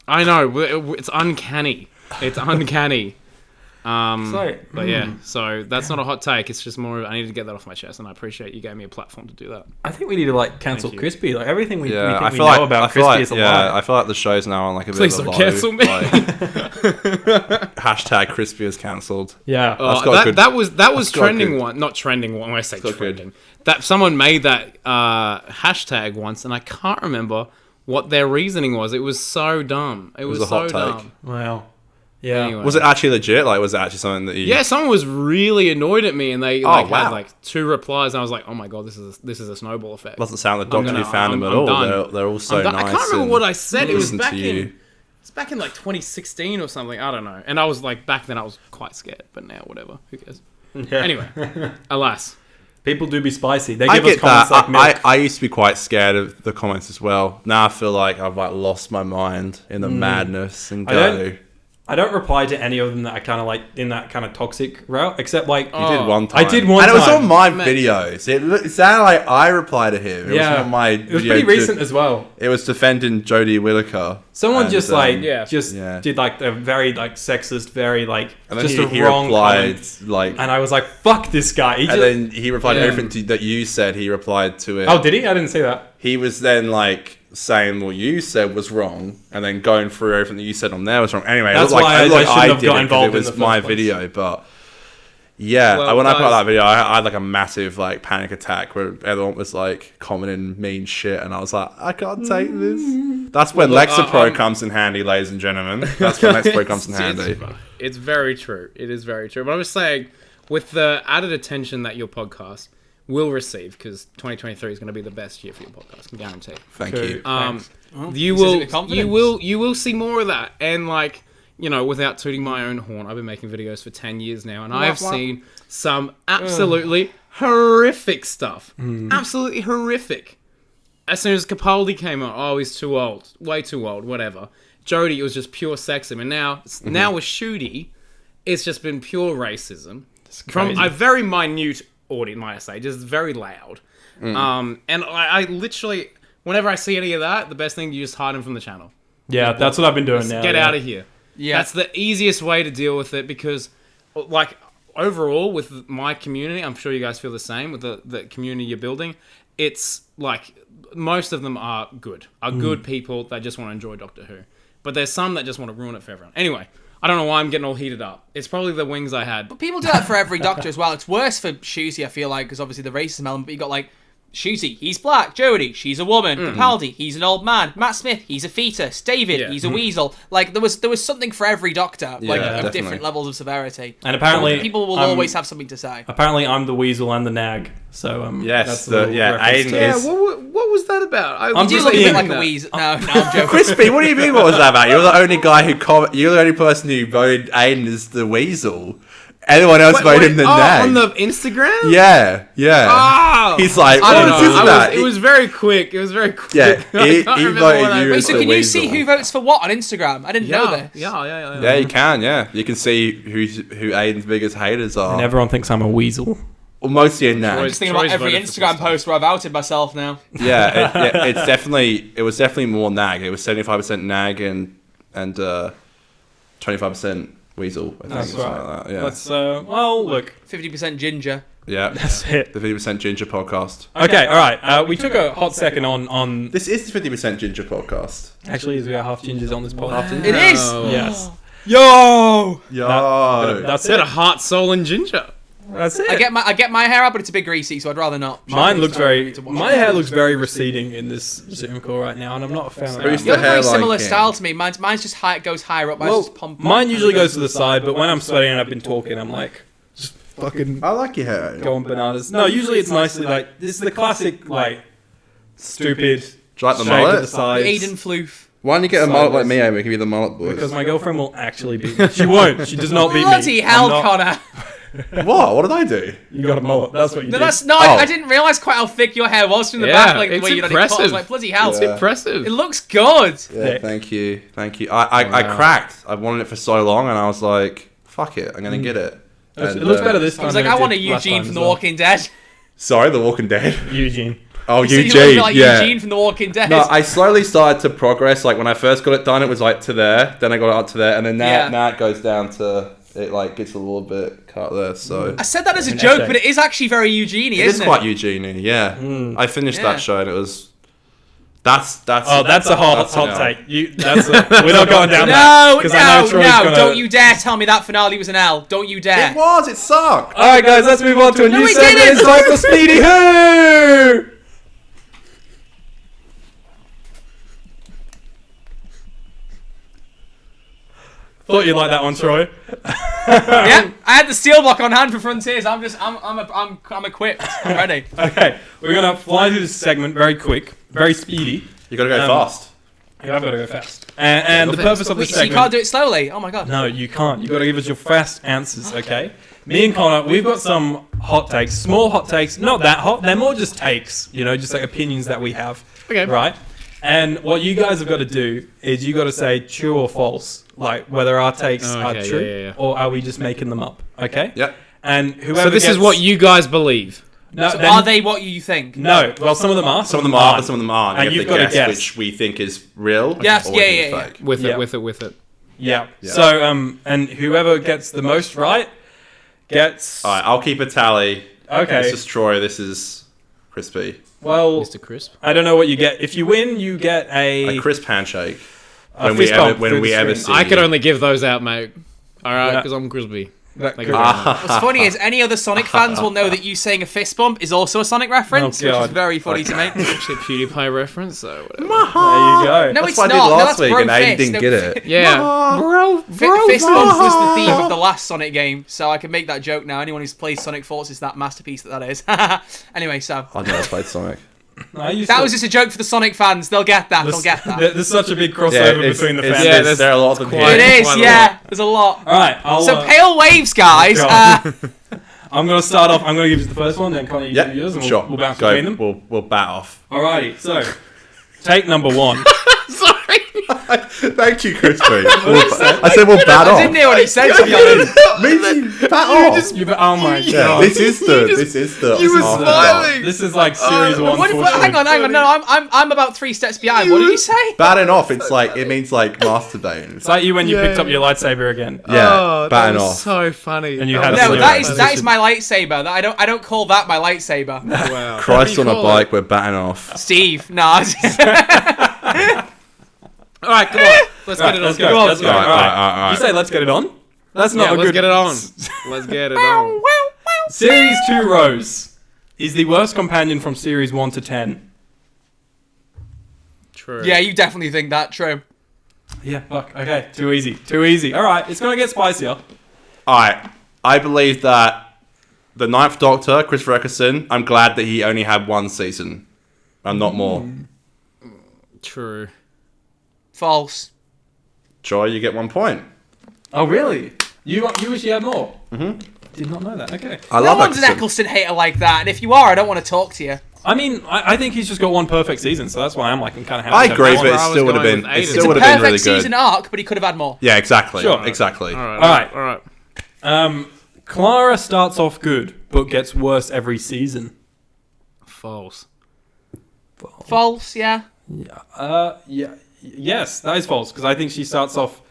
I know it's uncanny. It's uncanny. like, But yeah, so that's not a hot take. It's just more. I needed to get that off my chest, and I appreciate you gave me a platform to do that. I think we need to like cancel Thank you. Crispy. Like everything we Yeah, think I we feel know like about I feel Crispy like is a lie. yeah, I feel like the show's now on like a Please bit of a don't low. cancel me. Hashtag Crispy is cancelled. Yeah. That's got a good- that was got a trending good- one, not trending one. When I say got good. trending, that someone made that hashtag once, and I can't remember what their reasoning was. It was so dumb. It was a hot so take. dumb. Well, Yeah. Anyway. Was it actually legit? Like, was it actually something that you... Yeah, someone was really annoyed at me, and they wow. had like 2 replies, and I was like, "Oh my god, this is a snowball effect." Doesn't sound like Doctor Who gonna- found them at I'm all. done. They're all so I nice. can't remember and what I said. It was listen back to in. you. It's back in like 2016 or something. I don't know. And I was like, back then I was quite scared, but now whatever. Who cares? Yeah. Anyway, alas. People do be spicy. They I give us get comments that. like milk. I used to be quite scared of the comments as well. Now I feel like I've like lost my mind in the madness and I go. don't- I don't reply to any of them that are kind of like in that kind of toxic route, except like You did one time. I did one and it was time. on my Mate. videos. It sounded like I replied to him. It Yeah, was on my it was video pretty recent as well. It was defending Jodie Whittaker. Someone And, just like yeah. Yeah. did like a very like sexist, very like And then just he a wrong replied comment. like, And I was like, "Fuck this guy." He and just, then he replied Yeah. everything that you said. He replied to it. oh, did he? I didn't see that. He was then like saying what you said was wrong, and then going through everything that you said on there was wrong. Anyway, That's it looked why like, I it looked like shouldn't have did got it 'cause involved it in was the first my place. video, but yeah, Well, when I put out guys- that video, I had like a massive like panic attack where everyone was like commenting mean shit, and I was like, I can't take this. That's when Well, look, Lexapro comes in handy, ladies and gentlemen. That's when Lexapro comes in handy. It's very true. It is very true. But I'm just saying, with the added attention that your podcast will receive, because 2023 is going to be the best year for your podcast, I guarantee. Thank Cool. you. Thanks. You This is will, with confidence. you will see more of that, and like, you know, without tooting my own horn, I've been making videos for 10 years now, and I have seen some absolutely horrific stuff. Absolutely horrific. As soon as Capaldi came out, oh, he's too old, way too old, whatever. Jodie, it was just pure sexism, and now with Shooty, it's just been pure racism from crazy. a very minute audience, might I say, just very loud. And I literally, whenever I see any of that, the best thing you just hide them from the channel. Yeah, that's what I've been doing now. Get yeah. out of here. Yeah. That's the easiest way to deal with it, because, like, overall, with my community, I'm sure you guys feel the same, with the community you're building, it's, like, most of them are good people that just want to enjoy Doctor Who. But there's some that just want to ruin it for everyone. Anyway, I don't know why I'm getting all heated up. It's probably the wings I had. But people do that for every Doctor as well. It's worse for Shooty, I feel like, because obviously the racism element, but you got like Shooty, he's black. Jodie, she's a woman. Capaldi, he's an old man. Matt Smith, he's a fetus. David, Yeah. he's a weasel. Like there was something for every Doctor, like Yeah, of definitely. different levels of severity. And apparently, People will always have something to say. Apparently, I'm the weasel and the nag. So Yes, that's a the- little yeah, reference Aiden to- is- What was that about? I'm You do just look a being bit like that. a weasel. No, I'm joking. Crispy, what do you mean? What was that about? You're the only guy who you're the only person who voted Aiden as the weasel. Everyone else voted him the nag. on the Instagram? Yeah. Oh, He's like, I don't what know. is this about? It was very quick. It was very quick. Yeah, I he can't remember voted what I- you Wait, as so the can you see weasel. who votes for what on Instagram? I didn't know this. Yeah. Yeah, you can. Yeah, you can see who Aiden's biggest haters are. And everyone thinks I'm a weasal. Well, mostly in nag. Troy's- Just thinking about Troy's every voted for some Instagram stuff. post where I've outed myself now. Yeah, it was definitely more nag. It was 75% nag and 25% weasel. I think That's or something right. like that. Yeah, Let's well look. 50% ginger. yeah. That's it. The 50% Ginger podcast. Okay, all right. We took a hot second on. This is the 50% Ginger podcast. Actually, we got half gingers on this podcast. It is. Oh. Yes. Yo, That's Said it. a heart, soul, and ginger. That's it. I get my hair out, but it's a bit greasy, so I'd rather not. Mine looks very. My hair looks very receding in this Zoom call right now, and I'm not a fan of Who's that. You have a very hairline similar king? style to me. Mine's just high, goes higher up. Mine's Well, just pump. mine usually goes to the side, but when I'm sweating and I've been talking, I'm like just fucking I like your hair. going bananas. No, usually it's nicely like this is the classic like stupid Do you like the shake of mullet? the sides. Aiden floof. Why don't you get a mullet like me, and we can be the mullet boys? Because my girlfriend will actually beat me. She won't. She does not beat me. Bloody hell, I'm not- Connor. What did I do? You got a mullet. That's what you No, did. that's no. Oh. I didn't realize quite how thick your hair was from the Yeah, back, like the it's way you had it cut. I was impressive. like, bloody hell, Yeah. Impressive. it looks good. Yeah, Yeah. thank you. I cracked. I've wanted it for so long, and I was like, fuck it, I'm gonna get it. It looks better this time. I was like, than I it want a did last Eugene time from as The well. Walking Dead. Sorry, The Walking Dead. Eugene. Oh, You look Eugene. like Yeah. Eugene from The Walking Dead. No, I slowly started to progress. Like when I first got it done, it was like to there. Then I got it up to there, and then Yeah. now it goes down to it. Like gets a little bit cut there. So I said that as a An joke, essay. but it is actually very Eugene-y, it is isn't quite Eugene. Yeah, I finished Yeah. that show, and it was. That's. Oh, that's a hot yeah. take. We're not going down No, that. 'cause I know no, Troy's no! gonna- Don't you dare tell me that finale was an L. Don't you dare. It was. It sucked. All right, guys, let's move on to a No, new we segment. didn't. It's time for Speedy Who. Thought you'd like that one, Troy. Yeah, I had the steel block on hand for Frontiers. I'm equipped. I'm ready. Okay, we're gonna fly through this segment very quick, very speedy. You gotta go fast. Yeah, I've got to go fast. And the purpose of Wait, this so you segment... can't do it slowly? Oh my god. No, you can't. You got to give us your fast answers, okay? Me and Connor, we've got some hot takes, small hot takes, not that hot. They're more just takes, just like opinions that we have. Okay. Right? And what you guys have got to do is you got to say true or false, like whether our takes are Okay, true yeah. or are we just making them up, okay? Yep. And whoever So this is gets- what you guys believe. No, So then- are they what you think? No, well, some of them are. Some of them are, but some of them aren't. And You you've have to got to guess guess. which we think is real. Yes, or yeah, which is yeah, fake. With Yeah. it, with it. Yeah. Yeah. So, and whoever gets the most right gets... All right, I'll keep a tally. Okay. This is Troy. This is Crispy. Well, Mr. Crisp. I don't know what you get. If you win, you get a A crisp handshake. a When we fist ever, bump when through we the ever screen. see. I could only give those out, mate. All right, Yeah. because I'm crispy. That Like could- a- What's funny is any other Sonic fans will know that you saying a fist bump is also a Sonic reference, Oh, which is God. very funny to me. Actually, a PewDiePie reference, so whatever. There you go. No, That's it's what I did not. No, last that's week, bro and Aidan fist. didn't No, get it. Yeah. Fist bump was the theme of the last Sonic game, so I can make that joke now. Anyone who's played Sonic Force is that masterpiece that is. Anyway, so I've never played Sonic. I used that to- was just a joke for the Sonic fans. They'll get that. They'll get that. There's such a big crossover between the fans. Yeah, there are a lot of them quite- here. It is, quite a yeah. There's a lot. All right, I'll, So pale waves, guys. God. I'm going to start off. I'm going to give you the first one, then Conor, you Yep, do yours, and sure. we'll bounce Go. between them. We'll bat off. Alrighty, so take number one. Thank you, Crispy. I said we'll bat I off. didn't hear what he said. To be honest. Bat off. Oh my god. This is the. you were after smiling. This is like series one. What, hang on. No, I'm about 3 steps behind. What did you say? dark. Batting off. It means like masturbating. It's like you when you picked up your lightsaber again. Yeah, Oh, batting that was off. so funny. And you had a No, silver that is my lightsaber. I don't call that my lightsaber. Wow. Christ What on do a you call bike. We're batting off. Steve, no. All right, come on. Let's get it on. Let's go. Come on. Let's go. All right, All right. all right. You say let's get it on? That's not Yeah, a let's good. get it on. Let's get it on. Series 2 Rose is the worst companion from Series 1 to 10. True. Yeah, you definitely think that. True. Yeah, fuck. Okay, too easy. Too easy. All right, it's going to get spicier. All right. I believe that the Ninth Doctor, Christopher Eccleston. I'm glad that he only had one season, and not more. True. False. Troy, you get 1 point. Oh, really? You wish you had more? Mm-hmm. Did not know that. Okay. I No love one's an Eccleston. Eccleston hater like that, and if you are, I don't want to talk to you. I mean, I think he's just got one perfect season, so that's why I'm like, I'm kind of happy. I to have agree, that but one. it I was still would have going been. with It Aidan. still It's a would have Perfect been really good. season arc, but he could have had more. Yeah, exactly. Sure. Exactly. All right. All right. All right. Clara starts off good, but gets worse every season. False. False, yeah. Yeah. Yes, that is false, because I think she starts off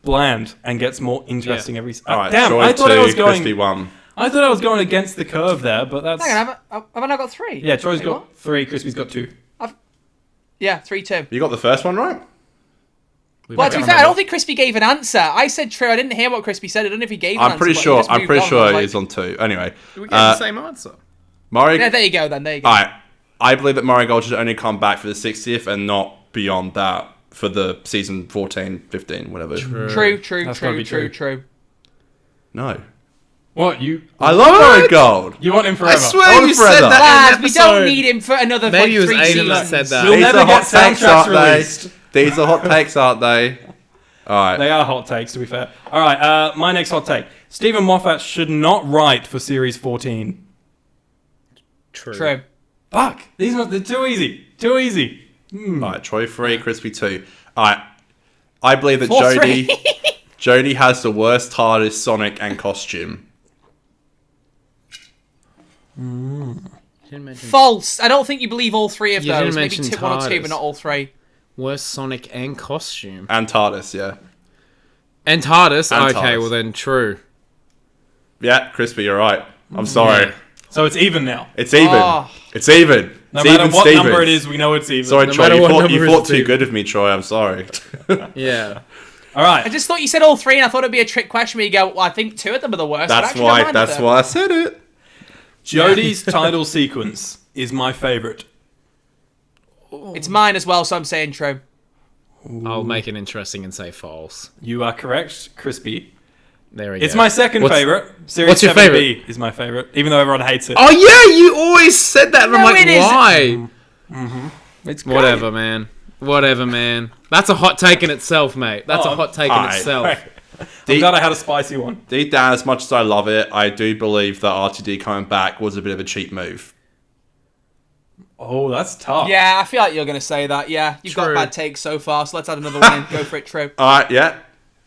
bland and gets more interesting every season. All right. Damn, Troy I thought 2, I was Crispy going. 1. I thought I was going against the curve there, but that's. Hang on, have I now got 3? Yeah, Troy's Wait, got what? 3, Crispy's got 2. Yeah, 3-2. You got the first one right. Well, to be fair, I don't think Crispy gave an answer. I said true. I didn't hear what Crispy said. I don't know if he gave an I'm answer. pretty but he sure. just I'm moved pretty on. I sure was it like- is on 2. Anyway, We get the same answer. Murray. Yeah, there you go then. There you go. All right. I believe that Murray Gold should only come back for the 60th and not beyond that for the season 14, 15, whatever. True, That's gotta be true. No. What, you. I love Murray Gold. You want him forever? I swear Oh, you forever. said that in Lads, an we don't episode. need him for another Maybe it was 3 Aidan that seasons. said that. We'll These never are get hot takes, soundtracks aren't they? released. These are hot takes, aren't they? All right. They are hot takes, to be fair. All right, my next hot take. Stephen Moffat should not write for Series 14. True. Fuck. They're too easy. Too easy. All right. Troy 3, Crispy 2. All right. I believe that 4-3. Jodie has the worst TARDIS, Sonic, and costume. False. I don't think you believe all 3 of You didn't those. Maybe mention tip 1 or 2, TARDIS. but not all 3. Worst Sonic and costume. And TARDIS, yeah. And TARDIS. And Okay, TARDIS. well then, true. Yeah, Crispy, you're right. I'm sorry. Yeah. So it's even now. It's even. Oh. It's even. No it's matter even what Stevens. number it is, we know it's even. Sorry, No Troy. matter You what thought, number you it thought is, too Steve. good of me, Troy. I'm sorry. Yeah. All right. I just thought you said all 3, and I thought it'd be a trick question where you go, well, I think 2 of them are the worst. but That's actually, I don't why. mind That's it. why I said it. Jodie's title sequence is my favorite. It's mine as well, so I'm saying true. I'll make it interesting and say false. You are correct, Crispy. There we go. It's my second What's- favorite. Series what's your 7B is my favorite, even though everyone hates it. Oh yeah, you always said that, and I'm No, like, it isn't. why? It's great. Whatever, man. Whatever, man. That's a hot take in itself, mate. That's a Oh, hot take in alright. itself. I'm glad I had a spicy one. Deep down, as much as I love it, I do believe that RTD coming back was a bit of a cheap move. Oh, that's tough. Yeah, I feel like you're going to say that. Yeah, you've got True. bad takes so far, so let's add another one in. Go for it, True. All right, yeah.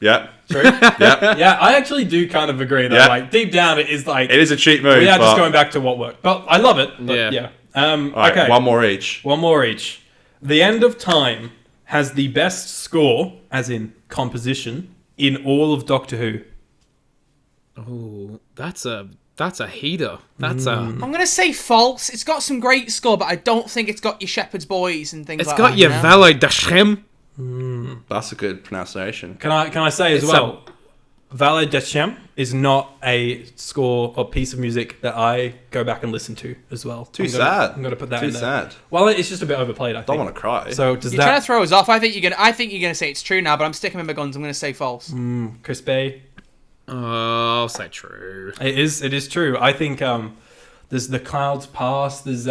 True. Yeah. Yeah, I actually do kind of agree though. Yeah. Like deep down, it is like It is a cheap move. we are just but- going back to what worked. But I love it. But Yeah. yeah. All right, Okay. one more each. One more each. The End of Time has the best score, as in composition, in all of Doctor Who. Ooh, that's a heater. That's a. I'm going to say false. It's got some great score, but I don't think it's got your Shepherd's Boys and things It's like got that. your you know? Valet Dashem. That's a good pronunciation. Can I say as It's well, Valet de Champ is not a score or piece of music that I go back and listen to as well. Too I'm sad. I'm gonna put that Too in there. sad. Well, it's just a bit overplayed. I think. Don't want to cry. So does You're trying to that throw us off. I think you're gonna say it's true now, but I'm sticking with my guns. I'm going to say false. Crispy? I'll say true. It is true. I think there's the clouds pass. There's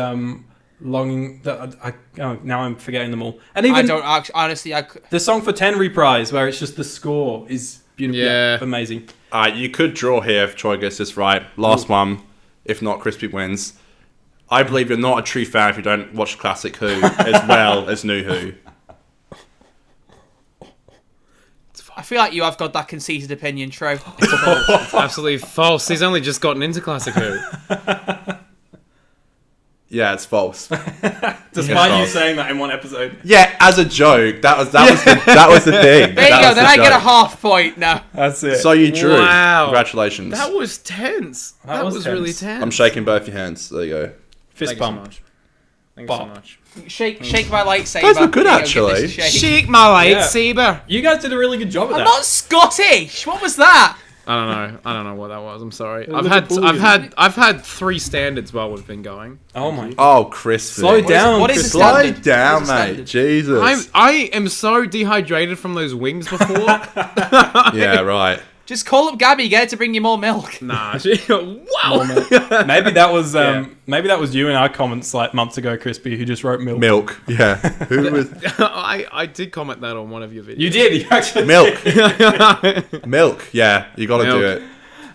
longing. Now I'm forgetting them all. And even I don't actually, honestly. the song for 10 reprise, where it's just the score is beautiful. Yeah. Amazing. You could draw here if Troy gets this right. Last one. If not, Crispy wins. I believe you're not a true fan if you don't watch classic Who as well as new Who. I feel like you have got that conceited opinion, True. It's absolutely false. He's only just gotten into Classic Who. Yeah, it's false. Despite you saying that in one episode. Yeah, as a joke. That was the thing. There you go. Then I get a half point now. That's it. So you drew. Wow. Congratulations. That was tense. That was was tense. really tense. I'm shaking both your hands. There you go. Fist Thank you so bump. much. Thank you so Bop. much. Shake my lightsaber. Those were good, There you go, give actually. this a shake. Shake my lightsaber. You guys did a really good job at I'm that. not Scottish. What was that? I don't know what that was. I'm sorry. Well, I've had 3 standards while we've been going. Oh my. Oh, Crispy. Slow down. What is Chris. the Slow standard? down, What is the mate. standard? Jesus. I am so dehydrated from those wings before. Yeah, right. Just call up Gabby. Get her to bring you more milk. Nah. Wow. Maybe that was Yeah. maybe that was you in our comments like months ago, Crispy, who just wrote milk. Milk. Yeah. Who was I did comment that on one of your videos. You did. You actually milk? Milk. Yeah, you got to do Milk.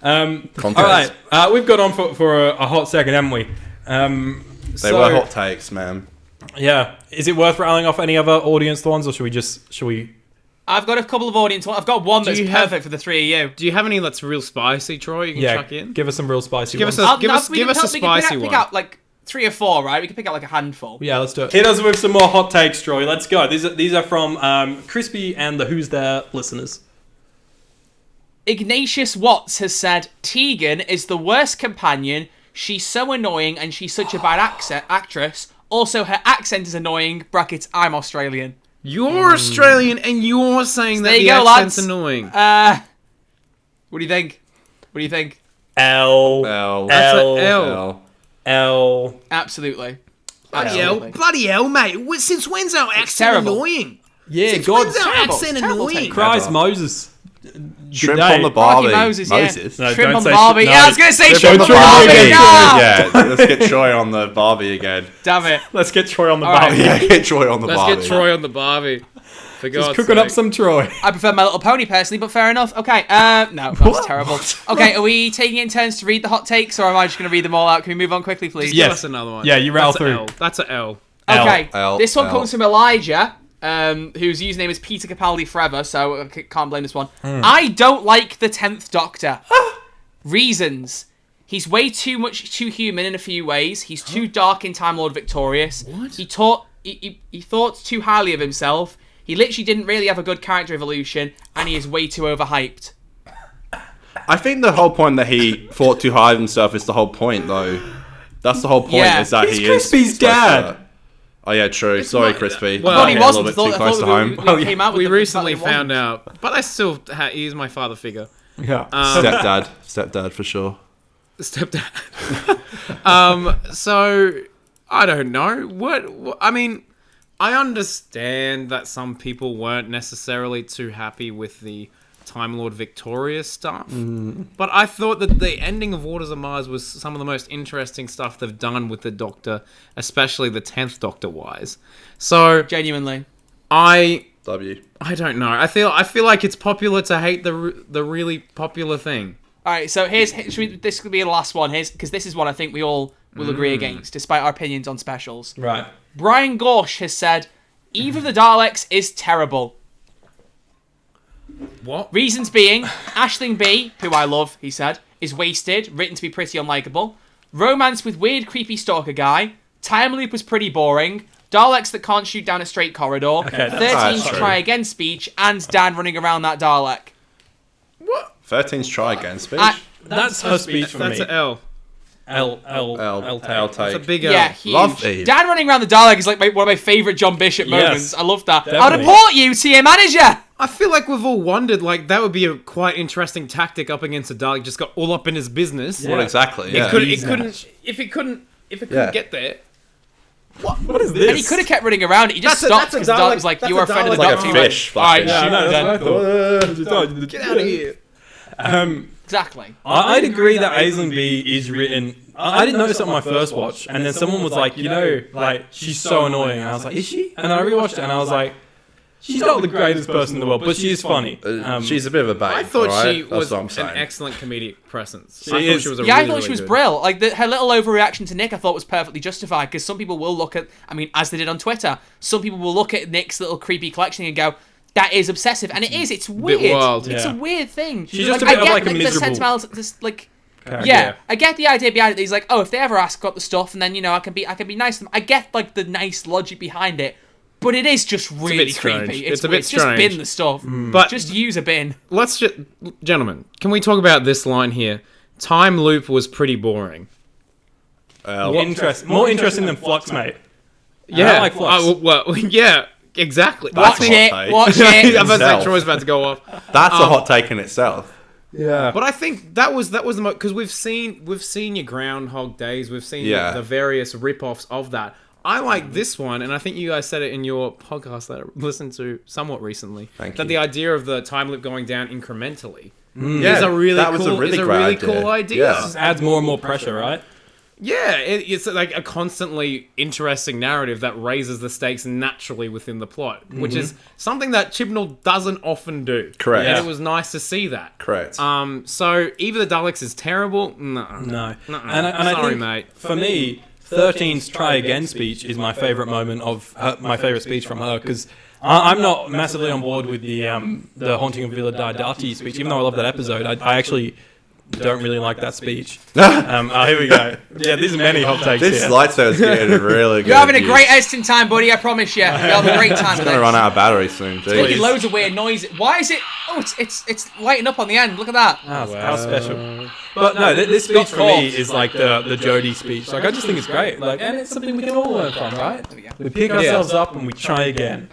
it. All right. We've got on for a hot second, haven't we? They were hot takes, man. Yeah. Is it worth rattling off any other audience ones, or should we? I've got a couple of audience. I've got one that's you have- perfect for the three of you. Do you have any that's real spicy, Troy? You can Yeah. chuck in. Give us some real spicy. Give us ones. a- give us we a can spicy pick one. out like 3 or 4, right? We can pick out like a handful. Yeah, let's do it. Hit us with some more hot takes, Troy. Let's go. These are from Crispy and the Who's There listeners. Ignatius Watts has said Tegan is the worst companion. She's so annoying and she's such a bad actress. Also, her accent is annoying. Brackets, I'm Australian. You're Australian and you're saying that There you the go, accent's lads. annoying. What do you think? What do you think? L. That's L. a L. L. Absolutely. Bloody Absolutely. hell, bloody hell, mate. Since when's our accent terrible. annoying? Yeah, Since God. when's our terrible. accent It's terrible annoying? take. Christ, Never. Moses. Shrimp day. on the barbie. Moses, yeah. Moses. No, Shrimp don't on say the Barbie. no. Yeah, I was going to say Shrimp shrimp on on the the Barbie. Barbie. No! Yeah, let's get Troy on the Barbie again. Damn it. Let's get Troy on the All right. Barbie. Yeah, get Troy on the Let's Barbie. get Troy on the Barbie. For Just God's cooking up sake. some Troy. I prefer My Little Pony personally, but fair enough. Okay, no, that's terrible. Okay, are we taking it in turns to read the hot takes, or am I just going to read them all out? Can we move on quickly, please? Yeah. Give us another one. Yeah, you rattle That's a through. L. That's a L. Okay, L, this one L. comes from Elijah, whose username is Peter Capaldi Forever, so I can't blame this one. I don't like the 10th Doctor. Reasons. He's way too human in a few ways. He's too dark in Time Lord Victorious. What? He thought too highly of himself. He literally didn't really have a good character evolution, and he is way too overhyped. I think the whole point that he thought too high of himself is the whole point, though. That's the whole point, Yeah. is that He's he Crispy's is... supposed dad. to- Oh, yeah, true. Sorry, Crispy. Well, I thought he Okay, wasn't. A little bit too close to we home. came out with We the- recently the fact that he found wasn't. out, but I still he is my father figure. Yeah. Stepdad for sure. Stepdad. So I don't know what I mean. I understand that some people weren't necessarily too happy with the Time Lord Victorious stuff, but I thought that the ending of Waters of Mars was some of the most interesting stuff they've done with the Doctor, especially the 10th Doctor wise. So Genuinely. I don't know. I feel like it's popular to hate the really popular thing. All right, so this could be the last one. Because this is one I think we all will agree against, despite our opinions on specials. Right. Brian Gorsh has said, Eve of the Daleks is terrible. What? Reasons being, Aisling B, who I love, he said, is wasted, written to be pretty unlikable. Romance with weird, creepy stalker guy. Time loop was pretty boring. Daleks that can't shoot down a straight corridor. Okay, 13's try again speech, and Dan running around that Dalek. What? 13's try again speech. That's her speech for me. That's an L. L take. That's a big L. Yeah, huge. Love Eve. Dan running around the Dalek is like one of my favourite John Bishop moments. I love that. definitely. I'll report you to your manager. I feel like we've all wondered, like, that would be a quite interesting tactic up against a Dalek, just got all up in his business. What exactly? Yeah. It couldn't get there. What is this? And he could have kept running around it. He just stopped because the Dalek was like, "You are a friend of the like Doctor." a He went, fish. "All right, flapping. shoot then." Get out of here. Exactly. I'd agree that Aisling B is written. I didn't notice it on my first watch, and then someone was like, like, she's so annoying. And I was like, is she? And I rewatched it, and I was like, she's not the greatest person in the world, but she is funny. She's a bit of a babe. I thought alright? she That's was what I'm an saying. excellent comedic presence. She I thought is. she was a Yeah, I really, thought she was really good. brilliant. Like her little overreaction to Nick, I thought was perfectly justified because some people will look at, as they did on Twitter, some people will look at Nick's little creepy collection and go, "That is obsessive," and it is. It's weird. wild. It's Yeah. a weird thing. She's just a bit I of, get, like, a the miserable sentimental, like. character. Yeah, I get the idea behind it. That he's like, oh, if they ever ask about the stuff, and then I can be nice to them. I get like the nice logic behind it, but it is just really bit strange. creepy. It's a bit just strange. bin the stuff, But just use a bin. let's just, gentlemen, can we talk about this line here? Time loop was pretty boring. More interesting than Flux, mate. Yeah, I like Flux. well, yeah, exactly. Watch a hot it, take. watch I'm it. about to say Itself. Troy's about to go off. That's a hot take in itself. Yeah. But I think that was the most, because we've seen your Groundhog Days, we've seen Yeah. the various rip-offs of that. I like this one, and I think you guys said it in your podcast that I listened to somewhat recently. Thank that you. the idea of the time loop going down incrementally Yeah, is a really that was cool, a really is a great really idea. cool idea. Yeah. Just adds more and more pressure, right? Yeah, it's like a constantly interesting narrative that raises the stakes naturally within the plot, which is something that Chibnall doesn't often do. Correct. And Yeah. it was nice to see that. Correct. So Eve of the Daleks is terrible. No. No. Nuh-uh. And I Sorry, think, mate. for me, 13's try again speech is my favourite moment of my favourite speech from her, because I'm not massively on board with the Haunting of Villa Diodati speech, even though I love that episode. I actually don't really like that speech. Here we go. Yeah, there's many hot takes This here. lightsaber is getting really good. You're having a great editing time, buddy. I promise you. You're having a great time. It's with gonna it. run out of battery soon. Making Geez. loads of weird noises. Why is it? Oh, it's lighting up on the end. Look at that. How special. But no, this speech for me is like the Jodie speech. Like, I just think it's great. Like, and it's something we can all learn from, right? We pick ourselves up and we try again.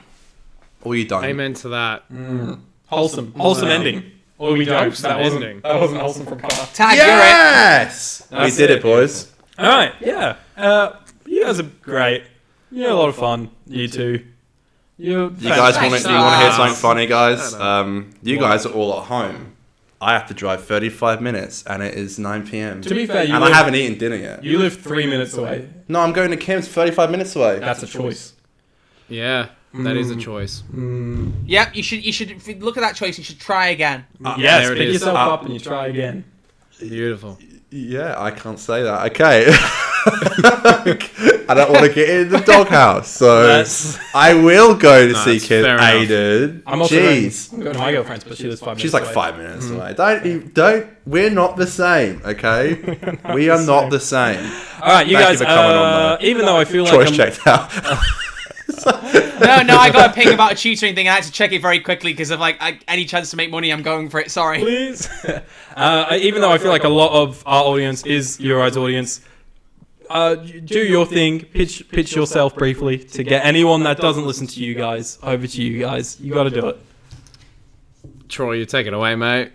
Or you don't. Amen to that. Wholesome ending. Or we don't. That wasn't wholesome from Conor. Tag, Yes! We That's did it. it, boys. All right, yeah. You guys are great. You're a lot of fun. You two. You guys want to hear something funny, guys? Shut You guys are all at home. I have to drive 35 minutes, and it is 9 p.m. To be fair, and I haven't eaten dinner yet. You live 3 minutes away. No, I'm going to Kim's 35 minutes away. That's a choice. Yeah, that is a choice. Yep. You should. If you look at that choice. You should try again. Yes, there it pick is. yourself up and you try again. Beautiful. Yeah, I can't say that. Okay. I don't want to get in the doghouse, so That's- I will go to No, see it's fair enough. Aidan. I'm also Jeez. going to my girlfriend's, but she lives 5 minutes She's like away. 5 minutes away. Don't. We're not the same, okay? We are not the same. All right, you Thank guys. you for coming on, though. Even though I feel Choice like checked out. No, I got a ping about a tutoring thing. I had to check it very quickly because of any chance to make money. I'm going for it. Sorry. please. Even though I feel like a lot of our audience is your guys' audience, do your thing. Pitch yourself briefly to get anyone that doesn't listen to you guys over to you guys. You got to do it. Troy, you take it away, mate.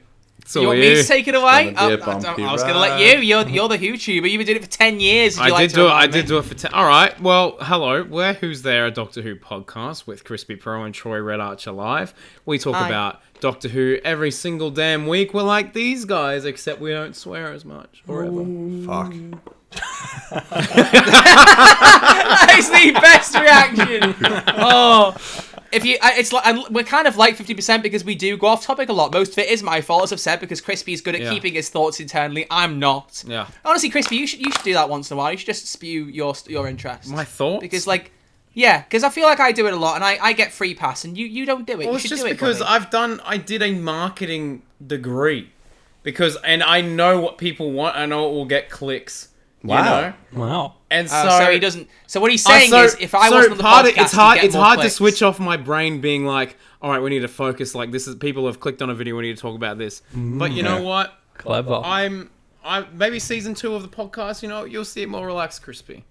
So You want me to take it away? It's gonna be a I bumpy was going to let ride. you. You're the YouTuber. You've been doing it for 10 years. Would you I like did to do it. remind I me? did do it for 10. All right. Well, hello. We're Who's There, a Doctor Who podcast with Crispy Pro and Troy Red Archer live. We talk Hi. about Doctor Who every single damn week. We're like these guys, except we don't swear as much or ever. Fuck. That is the best reaction. Oh, if you, it's like we're kind of like 50% because we do go off topic a lot. Most of it is my fault, as I've said, because Crispy's good at Yeah. keeping his thoughts internally. I'm not. Yeah. Honestly, Crispy, you should do that once in a while. You should just spew your interest. My thoughts? Because because I feel like I do it a lot, and I get free pass, and you don't do it. Well, you it's should just do it, because buddy. I did a marketing degree. And I know what people want. I know it will get clicks. Wow. You know? Wow. And So he doesn't. So what he's saying is, if I wasn't on the podcast, it's hard to clicks. switch off my brain being like, all right, we need to focus. Like this is people have clicked on a video. We need to talk about this. But you know what? Clever. I maybe season 2 of the podcast. You know, you'll see it more relaxed, Crispy.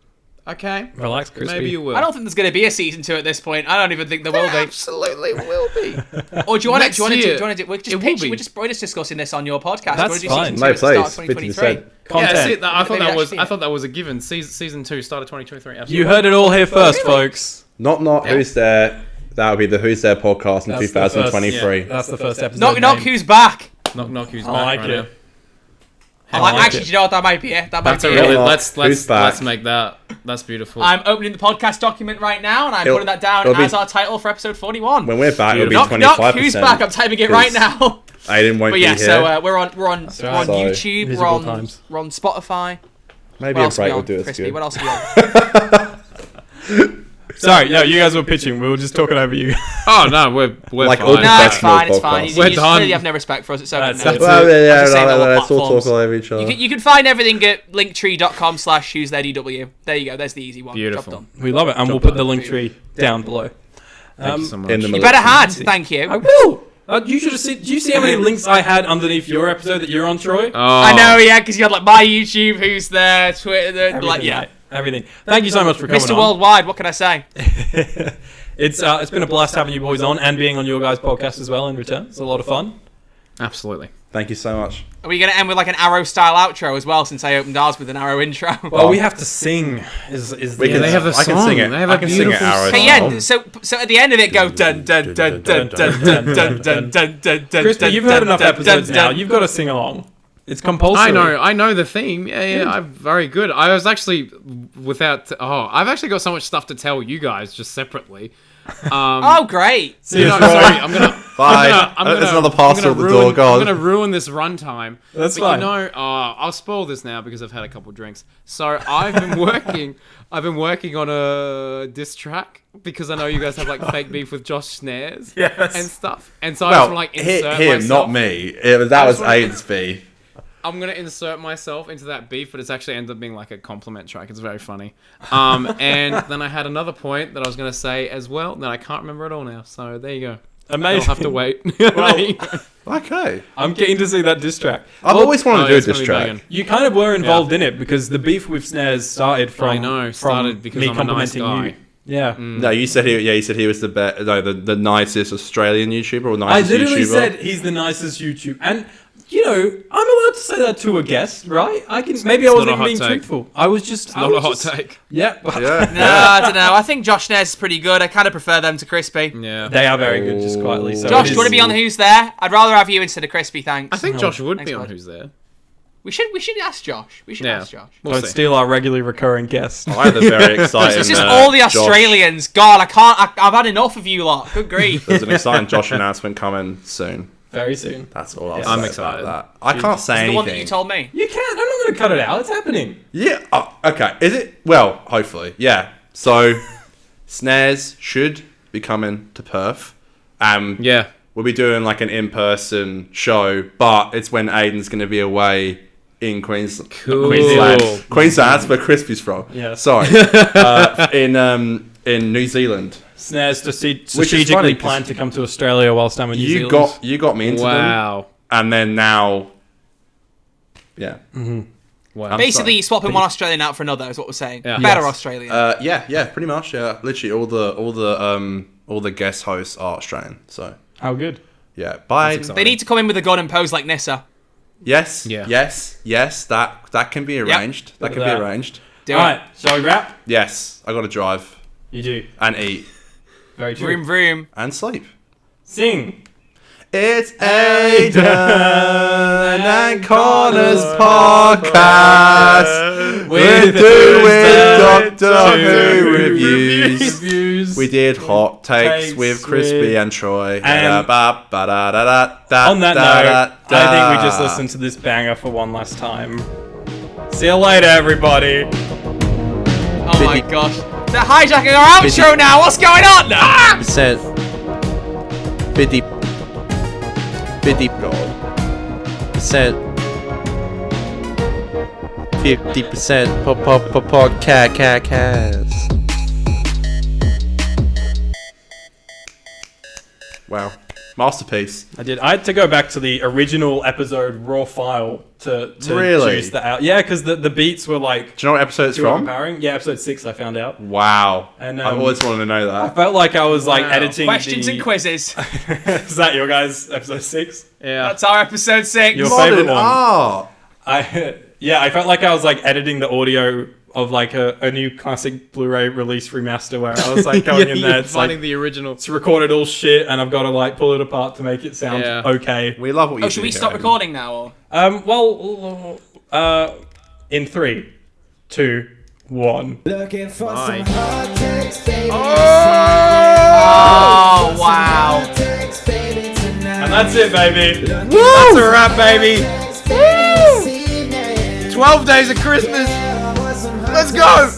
Okay. Relax, Crispy. Maybe you will. I don't think there's going to be a season 2 at this point. I don't even think there will be. Absolutely will be. Or do you want to? Next Do you want to? year, Do you want to? We're it just will pitching. be. We're just discussing this on your podcast. That's Do you wanna do fine. season 2 No, at the start of please. 2023? 50%. Yeah, Content. that's it. I thought Maybe that was. actually, I thought that was a given. Season 2, start of 2023. Absolutely. You heard it all here first, folks. Not Who's There. That would be the Who's There podcast in That's the first- 2023. That's the first episode. Knock knock. name. Who's back? Knock. Who's I back like right it. now? Actually, do you know what? That might be it. That might That's be a it. really. Knock, Let's who's back? make that. That's beautiful. I'm opening the podcast document right now, and I'm It'll- putting that down it'll be- as our title for episode 41. When we're back, it'll be knock 25%. knock. Who's back? I'm typing it right now. Aiden won't But yeah, be here. so we're on right. So, YouTube, we're miserable on times. Spotify. Maybe What a else are we break will on, do us Crispy? good. What else are we on? Sorry, no, you guys were pitching. We were just talking over you. oh no, we're Like fine. all No, it's professional fine. It's fine. podcasts. We're You done. clearly have no respect for us. It's okay. That's Well, it. yeah, I'm just saying on all let's all platforms. talk all over each other. You can find everything at linktree.com/who'sthere.dw. There you go. There's the easy one. Beautiful. Job done. We love it, and we'll put the link tree down below. Thank you so much. in the You middle. better had. Thank you. I will. You should have seen. Do you see how many links I had underneath your episode that you're on, Troy? Oh, I know, yeah, because you had like my YouTube, Who's There, Twitter, like yeah. mate, everything. Thank you so much for coming Mr. on. Worldwide, what can I say? It's been a blast having you boys on and being on your guys' podcast as well in return. It's a lot of fun. Absolutely. Thank you so much. Are we going to end with like an arrow style outro as well, since I opened ours with an arrow intro? Well, we have to sing. Is We the can- they have a I can song. sing it. They have I a can sing it beautiful arrow. Hey, song. yeah, so at the end of it, go dun dun dun dun dun dun dun dun dun dun dun. Crispy, you've heard enough episodes now. Dun. You've got to sing along. It's compulsory. I know the theme. Yeah, I'm very good. I was actually I've actually got so much stuff to tell you guys just separately. Oh, great! See you No, next sorry, week. I'm gonna. Bye. There's another parcel at the door. I'm God. gonna ruin this runtime. That's but fine. You know, I'll spoil this now because I've had a couple drinks. So I've been working. I've been working on a diss track because I know you guys have like fake beef with Josh Snares Yes. and stuff. And so I just Well, want to like insert him, myself. not me. That was wanna- Aiden's beef. I'm gonna insert myself into that beef, but it's actually ended up being like a compliment track. It's very funny. And then I had another point that I was gonna say as well that I can't remember it all now. So there you go. Amazing. I'll have to wait. Okay. I'm keen to see that diss track. I've always wanted to do it's this gonna be track. banging. You kind of were involved in it because the beef with Snares started from. I know, started because me I'm a nice complimenting guy. you. Yeah. No, you said he was the nicest Australian YouTuber or I nicest literally YouTuber. said he's the nicest YouTube, and you know I'm allowed to say that to a guest, right? I can. Maybe I not wasn't a even hot being take. truthful. I was just. Not a hot take. Yeah, but Yeah. No, I don't know. I think Josh Snares is pretty good. I kind of prefer them to Crispy. Yeah. they are very good, just quietly. So Josh, it do you want to is- be on Who's There? I'd rather have you instead of Crispy, thanks. I think Josh would Thanks, be on bud. Who's There. We should ask Josh. We should Yeah. ask Josh. We'll Don't see. steal our regularly recurring guest. I had a very exciting. It's just all the Josh- Australians. God, I can't. I've had enough of you lot. Good grief. There's an exciting Josh announcement coming soon. Very soon. That's all I'll Yeah. say I'm about excited. that. I can't say The one that anything. you told me. You can. I'm not going to cut it out. It's happening. Yeah. Oh, okay. Is it? Well, hopefully. Yeah. So, Snares should be coming to Perth. Yeah. We'll be doing like an in-person show, but it's when Aiden's going to be away in Queensland. Cool. Queensland. That's where Crispy's from. Yeah. Sorry. In New Zealand. Snares funny strategically 'cause planned to come to Australia whilst I'm in New You Zealand. got me into them, Wow. and then now, yeah. Wow. I'm Basically, sorry. you're swapping one Australian out for another. Is what we're saying. Yeah. Better Yes. Australian. Yeah, pretty much. Yeah, literally all the guest hosts are Australian. So How good. Yeah. Bye. They need to come in with a gun and pose like Nissa. Yes. Yeah. Yes. That can be arranged. That can be that. arranged. Do All it. right, shall we wrap? Yes. I got to drive You do. and eat Very true. Vroom vroom. and sleep. Sing. It's Aidan and Connor's podcast. We're doing Doctor Who reviews. We did hot takes with Crispy and Troy. And on that note, I think we just listened to this banger for one last time. See you later, everybody. Oh my gosh. They're hijacking our outro now. What's going on? Ah! Percent. 50. 50%. 50% podcast. Wow. Masterpiece. I had to go back to the original episode raw file to Really? juice that out. Yeah, because the beats were like Do you know what episode it's too from? overpowering. Yeah, episode 6 I found out. Wow. And, I always wanted to know I that. felt like I was like editing Questions the... and quizzes. Is that your guys' episode 6? Yeah. That's our episode 6. Your Modern favorite one. art. I felt like I was like editing the audio of like a new classic Blu-ray release remaster where I was like going in there. It's finding like the original. it's recorded all shit, and I've got to like pull it apart to make it sound Yeah. okay. We love what you do. Should we stop here. recording now? Or? In 3, 2, 1. Looking for some hot takes, baby. Oh, wow. Hot takes, baby, tonight. And that's it, baby. That's a wrap, baby. Woo! 12 days of Christmas. Let's go.